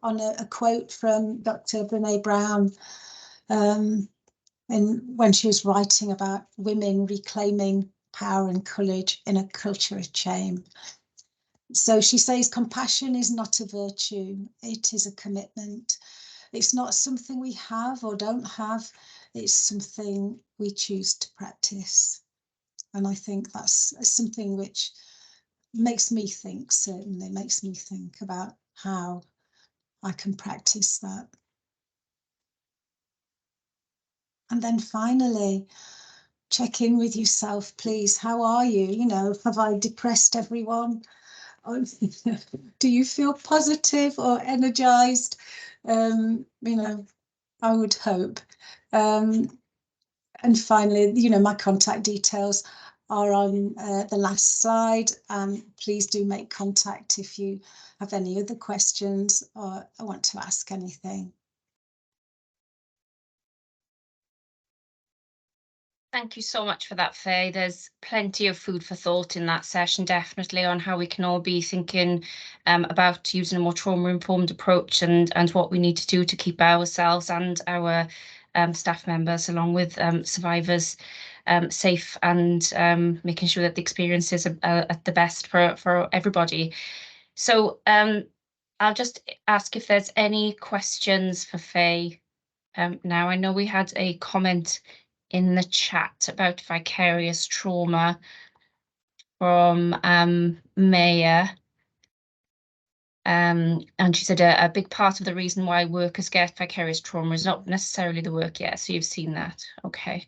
on a quote from Dr. Brené Brown, and when she was writing about women reclaiming power and courage in a culture of shame. So she says, compassion is not a virtue, it is a commitment. It's not something we have or don't have, it's something we choose to practice. And I think that's something which makes me think, certainly makes me think about how I can practice that. And then finally, check in with yourself, please. How are you? You know, have I depressed everyone? Do you feel positive or energized? You know, I would hope. And finally, you know, my contact details are on the last slide. Please do make contact if you have any other questions or want to ask anything. Thank you so much for that, Faye. There's plenty of food for thought in that session, definitely, on how we can all be thinking about using a more trauma-informed approach and what we need to do to keep ourselves and our staff members, along with survivors, safe, and making sure that the experiences are the best for everybody. So I'll just ask if there's any questions for Faye. Now, I know we had a comment in the chat about vicarious trauma from Maya. And she said a big part of the reason why workers get vicarious trauma is not necessarily the work. Yeah, so you've seen that. Okay.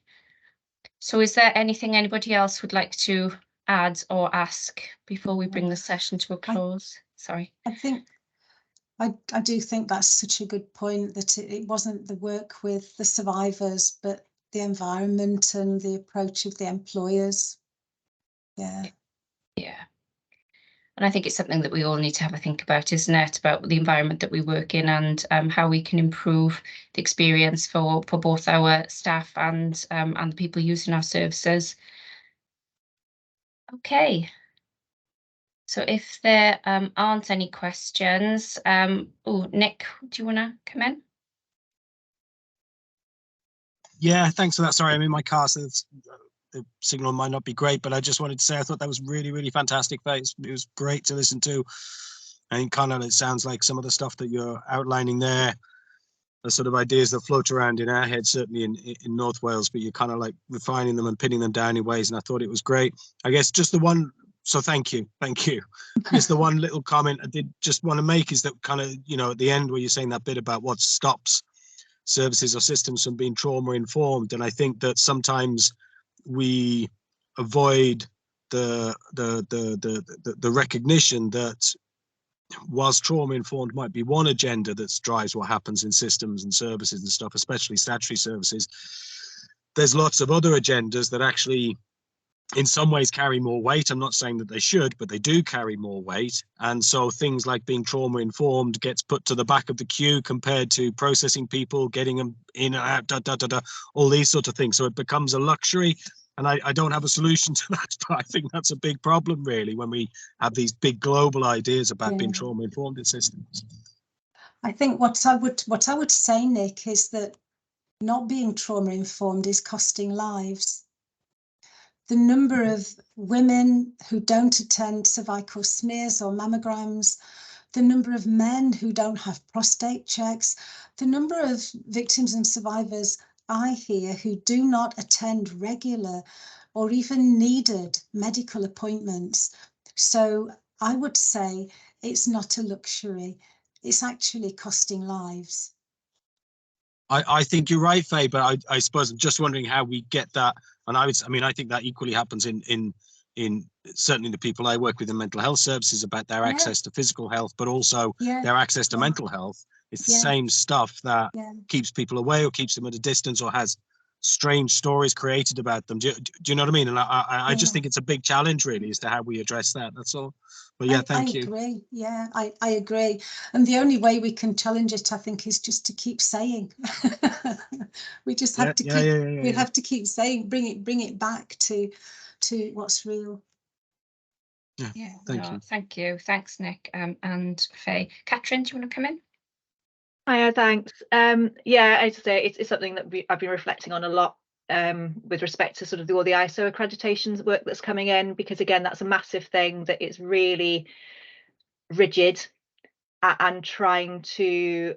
So is there anything anybody else would like to add or ask before we bring the session to a close? Sorry. I think I do think that's such a good point, that it wasn't the work with the survivors, but the environment and the approach of the employers. Yeah. Yeah. And I think it's something that we all need to have a think about, isn't it? About the environment that we work in and how we can improve the experience for both our staff and the people using our services. Okay. So if there aren't any questions, oh, Nick, do you want to come in? Yeah, thanks for that. Sorry, I'm in my car, so the signal might not be great, but I just wanted to say I thought that was really, really fantastic. It was great to listen to. And kind of, it sounds like some of the stuff that you're outlining there sort of ideas that float around in our head, certainly in North Wales, but you're kind of like refining them and pinning them down in ways, and I thought it was great. I guess just the one, so thank you. Just the one little comment I did just want to make is that kind of, you know, at the end where you're saying that bit about what stops services or systems from being trauma informed, and I think that sometimes we avoid the recognition that whilst trauma informed might be one agenda that drives what happens in systems and services and stuff, especially statutory services, there's lots of other agendas that actually in some ways carry more weight. I'm not saying that they should, but they do carry more weight. And so things like being trauma informed gets put to the back of the queue compared to processing people, getting them in and out, all these sort of things. So it becomes a luxury. And I don't have a solution to that, but I think that's a big problem, really, when we have these big global ideas about being trauma-informed in systems. I think what I would say, Nick, is that not being trauma-informed is costing lives. The number of women who don't attend cervical smears or mammograms, the number of men who don't have prostate checks, the number of victims and survivors I hear who do not attend regular or even needed medical appointments. So I would say it's not a luxury. It's actually costing lives. I think you're right, Faye, but I suppose I'm just wondering how we get that. And I think that equally happens in certainly the people I work with in mental health services about their access to physical health, but also their access to mental health. It's the same stuff that keeps people away or keeps them at a distance or has strange stories created about them. Do you know what I mean? And I just think it's a big challenge, really, as to how we address that. That's all. But yeah, thank you. I agree. Yeah, I agree. And the only way we can challenge it, I think, is just to keep saying. We just have to we have to keep saying, bring it back to what's real. Yeah, thank you. Thanks, Nick, and Faye. Catherine, do you want to come in? Hiya, thanks. Yeah, as I say, it's something that I've been reflecting on a lot with respect to sort of all the ISO accreditations work that's coming in, because again, that's a massive thing that it's really rigid and trying to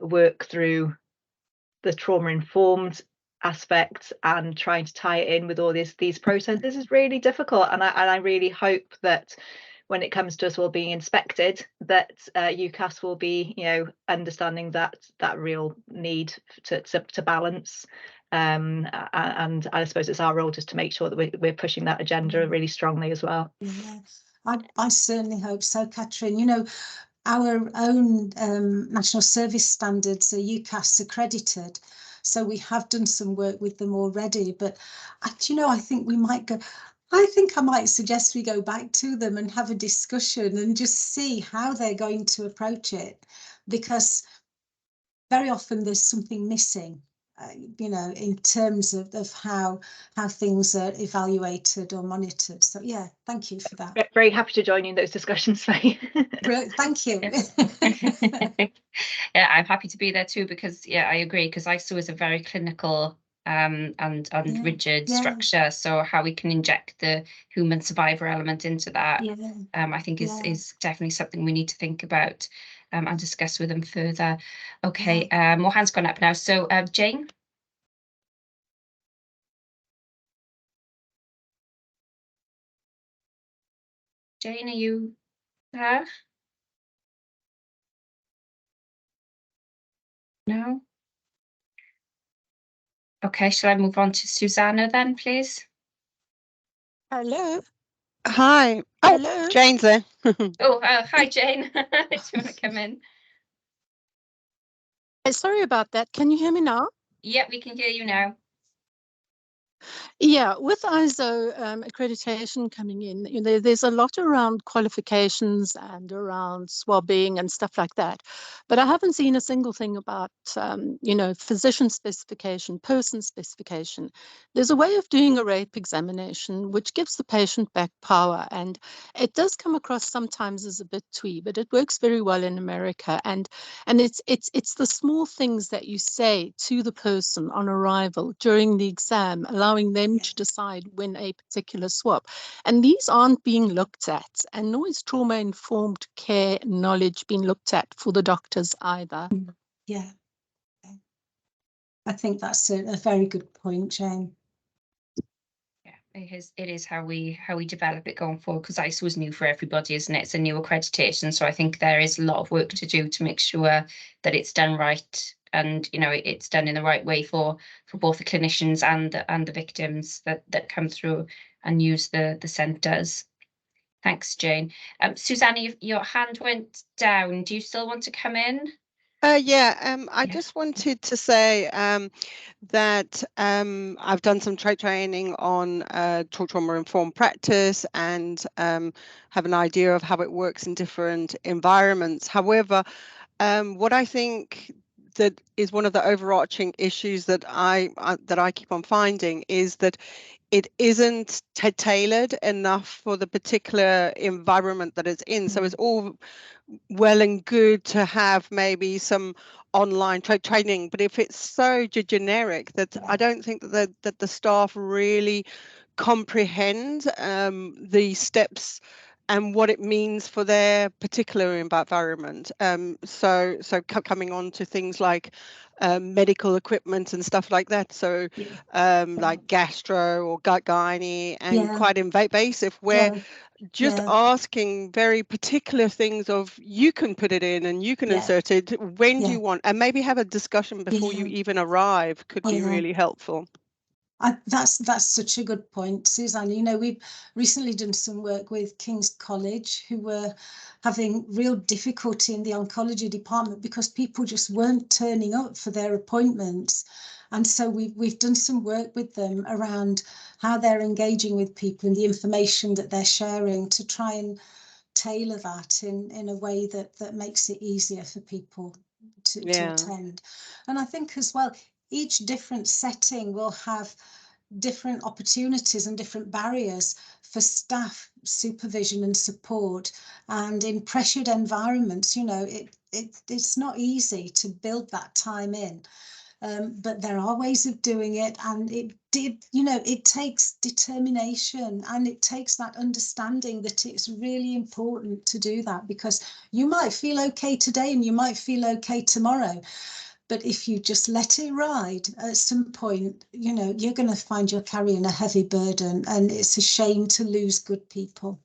work through the trauma-informed aspects and trying to tie it in with all these processes is really difficult. And I really hope that when it comes to us all being inspected, that UCAS will be, you know, understanding that real need to balance. And I suppose it's our role just to make sure that we're pushing that agenda really strongly as well. Yeah, I certainly hope so, Catherine. You know, our own national service standards are UCAS accredited, so we have done some work with them already. But you know, I think we might go. I think I might suggest we go back to them and have a discussion and just see how they're going to approach it, because very often there's something missing, you know, in terms of how things are evaluated or monitored. So yeah, thank you for that. Very happy to join you in those discussions, Faye. Thank you. Yeah, I'm happy to be there too, because I agree, because ISO is a very clinical and rigid structure. So how we can inject the human survivor element into that, I think is definitely something we need to think about and discuss with them further. Okay, more hands gone up now. So Jane. Jane, are you there? No? Okay, shall I move on to Susanna then, please? Hello. Hi. Oh, hello. Jane's there. Hi, Jane. Do you want to come in? Sorry about that. Can you hear me now? Yeah, we can hear you now. Yeah, with ISO accreditation coming in, you know, there's a lot around qualifications and around swabbing and stuff like that. But I haven't seen a single thing about, you know, physician specification, person specification. There's a way of doing a rape examination which gives the patient back power, and it does come across sometimes as a bit twee, but it works very well in America. And it's the small things that you say to the person on arrival during the exam, allowing allowing them to decide when a particular swab. And these aren't being looked at, and nor is trauma-informed care knowledge being looked at for the doctors either. Yeah, I think that's a very good point, Jane. Yeah, it is how we develop it going forward, because ICE was new for everybody, isn't it? It's a new accreditation, so I think there is a lot of work to do to make sure that it's done right, and it's done in the right way for both the clinicians and the victims that come through and use the centres. Thanks, Jane. Susanna, your hand went down. Do you still want to come in? I just wanted to say that I've done some training on trauma-informed practice and have an idea of how it works in different environments. However, what I think that is one of the overarching issues that I keep on finding is that it isn't tailored enough for the particular environment that it's in. So it's all well and good to have maybe some online training, but if it's so generic that I don't think that the staff really comprehend the steps and what it means for their particular environment. So coming on to things like medical equipment and stuff like that. So like gastro or gynae and quite invasive, where just asking very particular things of you can put it in and you can insert it, when do you want, and maybe have a discussion before you even arrive could be really helpful. That's such a good point, Suzanne. We've recently done some work with King's College, who were having real difficulty in the oncology department because people just weren't turning up for their appointments. And so we've done some work with them around how they're engaging with people and the information that they're sharing to try and tailor that in a way that makes it easier for people to attend. And I think as well, each different setting will have different opportunities and different barriers for staff supervision and support. And in pressured environments, it's not easy to build that time in. But there are ways of doing it, and it takes determination, and it takes that understanding that it's really important to do that, because you might feel okay today and you might feel okay tomorrow. But if you just let it ride, at some point, you're going to find you're carrying a heavy burden, and it's a shame to lose good people.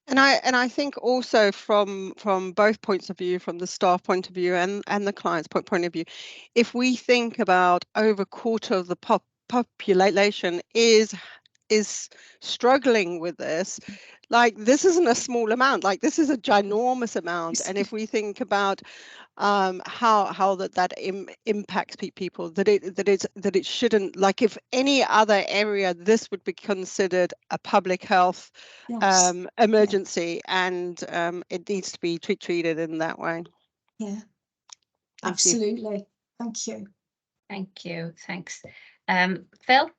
And I think also from both points of view, from the staff point of view and the client's point of view, if we think about over a quarter of the population is struggling with this, like this isn't a small amount, like this is a ginormous amount. And if we think about how that impacts people, that it shouldn't, like if any other area, this would be considered a public health emergency, and it needs to be treated in that way. Yeah, absolutely. Thank you. Thank you. Thanks. Phil?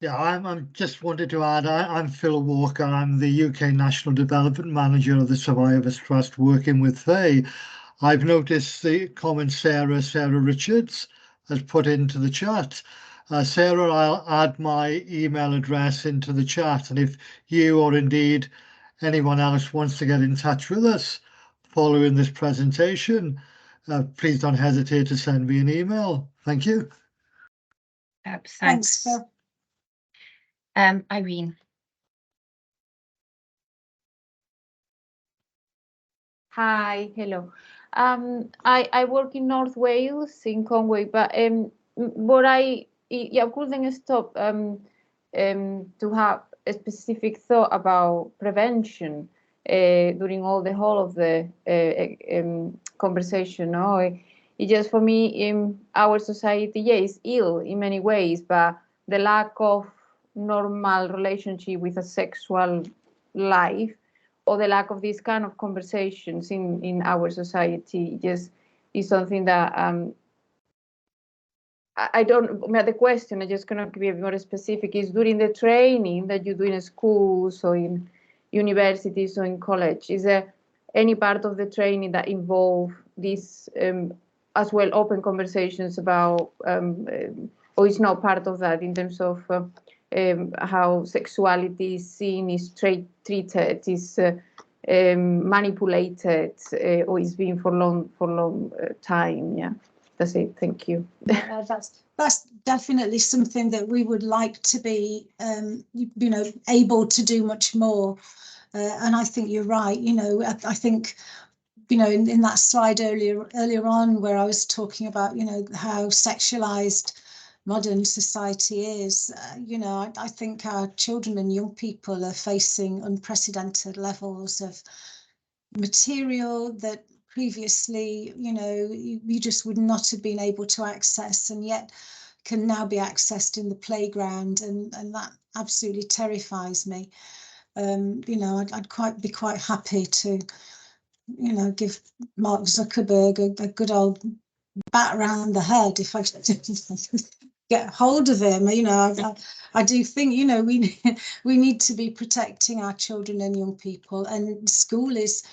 Yeah, I'm just wanted to add, I'm Phil Walker. I'm the UK National Development Manager of the Survivors Trust, working with Faye. I've noticed the comment Sarah Richards has put into the chat. Sarah, I'll add my email address into the chat, and if you or indeed anyone else wants to get in touch with us following this presentation, please don't hesitate to send me an email. Thank you. Thanks, Phil. Irene. Hi, hello. I work in North Wales, in Conway, but what I couldn't stop to have a specific thought about prevention during the whole of the conversation. No, it just, for me, our society, is ill in many ways, but the lack of normal relationship with a sexual life, or the lack of these kind of conversations in our society, just is something that I don't, the question, I'm just going to be more specific, is during the training that you do in schools or in universities or in college, is there any part of the training that involve these as well, open conversations about or is not part of that in terms of how sexuality is seen, is treated, is manipulated, or is being for long time. Yeah, that's it. Thank you. Yeah, that's definitely something that we would like to be, able to do much more. And I think you're right. I think, in that slide earlier on where I was talking about, how sexualized modern society is, I think our children and young people are facing unprecedented levels of material that previously, you just would not have been able to access, and yet can now be accessed in the playground, and that absolutely terrifies me. I'd be quite happy to, give Mark Zuckerberg a good old bat around the head if I could get hold of him. I do think, we need to be protecting our children and young people, and school is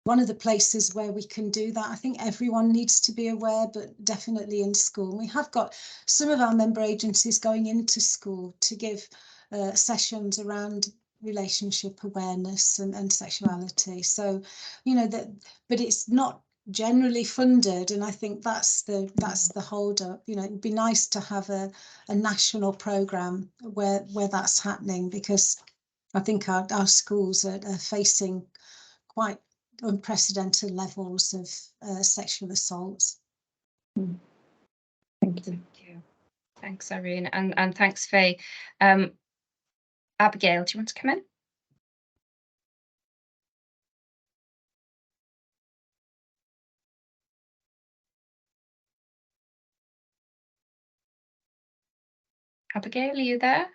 one of the places where we can do that. I think everyone needs to be aware, but definitely in school. We have got some of our member agencies going into school to give sessions around relationship awareness and sexuality. So, but it's not generally funded, and I think that's the hold up. It'd be nice to have a national program where that's happening, because I think our schools are facing quite unprecedented levels of sexual assaults. Thank you. Thanks, Irene, and thanks, Faye. Abigail, do you want to come in? Abigail, are you there?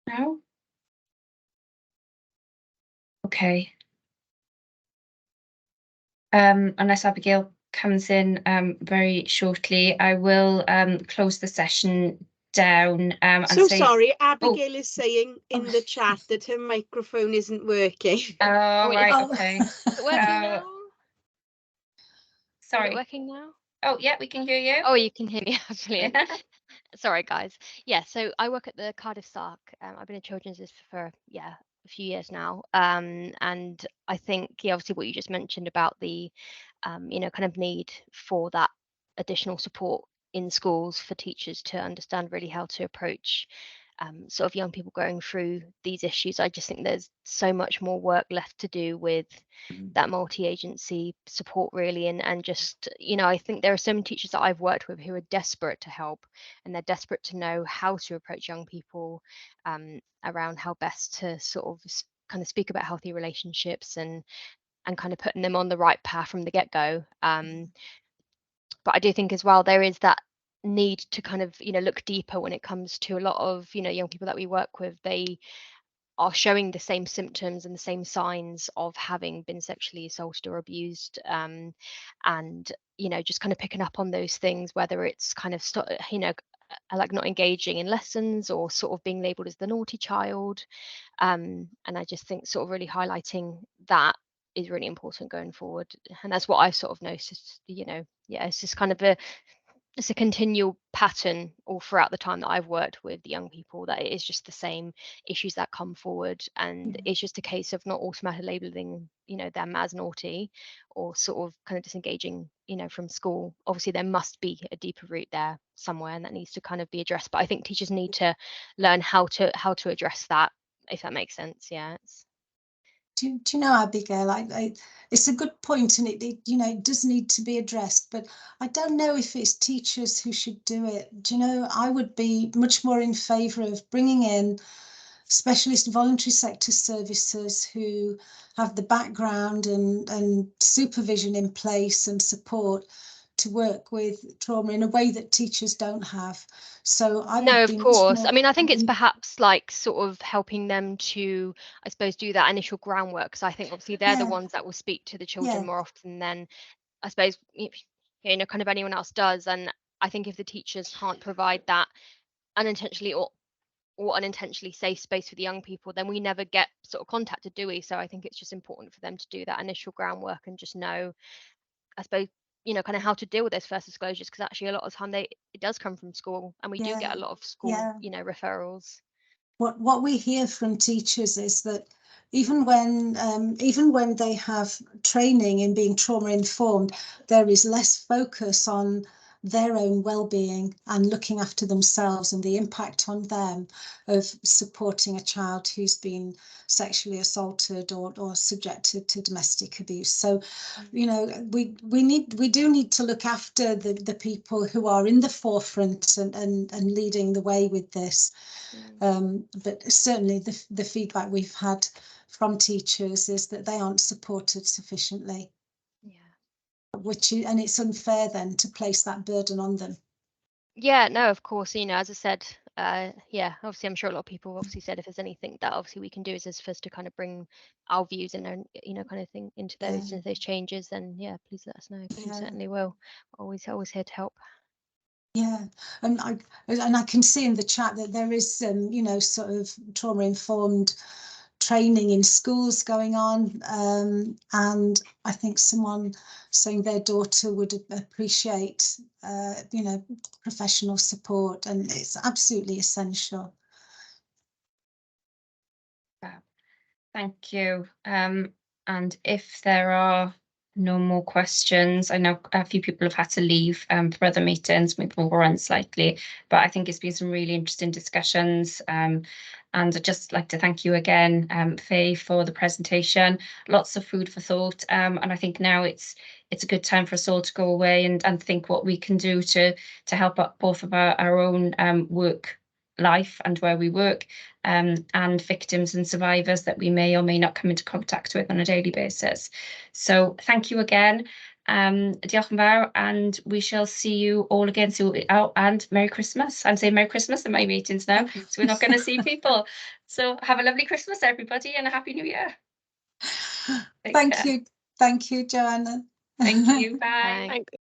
No? Okay. Unless Abigail comes in very shortly, I will close the session down. So sorry, Abigail is saying in the chat that her microphone isn't working. Oh, right, okay. Is it working now? Sorry. Is it working now? Oh, yeah, we can hear you. Oh, you can hear me. Brilliant. Sorry, guys. Yeah, so I work at the Cardiff SARC. I've been a children's for a few years now. And I think, obviously what you just mentioned about the, kind of need for that additional support in schools for teachers to understand really how to approach sort of young people going through these issues. I just think there's so much more work left to do with that multi-agency support, really, and just, I think there are so many teachers that I've worked with who are desperate to help, and they're desperate to know how to approach young people around how best to sort of kind of speak about healthy relationships and kind of putting them on the right path from the get-go. But I do think as well there is that need to kind of look deeper when it comes to a lot of young people that we work with. They are showing the same symptoms and the same signs of having been sexually assaulted or abused, and just kind of picking up on those things, whether it's kind of like not engaging in lessons or sort of being labeled as the naughty child, and I just think sort of really highlighting that is really important going forward. And that's what I sort of noticed, it's just kind of it's a continual pattern all throughout the time that I've worked with young people, that it is just the same issues that come forward, and it's just a case of not automatically labeling them as naughty or sort of kind of disengaging from school. Obviously there must be a deeper root there somewhere, and that needs to kind of be addressed, but I think teachers need to learn how to address that, if that makes sense. Do you know, Abigail, it's a good point, and it does need to be addressed, but I don't know if it's teachers who should do it. I would be much more in favour of bringing in specialist voluntary sector services who have the background and supervision in place and support to work with trauma in a way that teachers don't have. So No, of course. I mean, I think it's perhaps like sort of helping them to, I suppose, do that initial groundwork, because I think obviously they're the ones that will speak to the children more often than, I suppose, kind of anyone else does. And I think if the teachers can't provide that unintentionally or unintentionally safe space for the young people, then we never get sort of contacted, do we? So I think it's just important for them to do that initial groundwork and just know, I suppose, you know, kind of how to deal with those first disclosures, because actually a lot of the time it does come from school, and we do get a lot of school, you know, referrals. What we hear from teachers is that even when they have training in being trauma informed, there is less focus on their own well-being and looking after themselves and the impact on them of supporting a child who's been sexually assaulted or subjected to domestic abuse. So, you know, we do need to look after the people who are in the forefront and leading the way with this. But certainly the feedback we've had from teachers is that they aren't supported sufficiently. And it's unfair then to place that burden on them. Yeah, no, of course, you know, as I said, yeah, obviously I'm sure a lot of people obviously said if there's anything that obviously we can do as first to kind of bring our views in and, you know, kind of thing into those changes, then yeah, please let us know, because we certainly will. Always here to help. Yeah, and I can see in the chat that there is you know, sort of trauma informed training in schools going on, and I think someone saying their daughter would appreciate you know, professional support, and it's absolutely essential. Thank you. And if there are no more questions, I know a few people have had to leave for other meetings, maybe we'll run slightly, but I think it's been some really interesting discussions. And I'd just like to thank you again, Faye, for the presentation. Lots of food for thought. And I think now it's a good time for us all to go away and think what we can do to help both of our own work life and where we work, and victims and survivors that we may or may not come into contact with on a daily basis. So thank you again. Diolch yn fawr, and we shall see you all again soon. Oh, and Merry Christmas. I'm saying Merry Christmas in my meetings now, so we're not going to see people. So have a lovely Christmas, everybody, and a Happy New Year. Thank you, Joanna. Thank you. Bye. Thanks.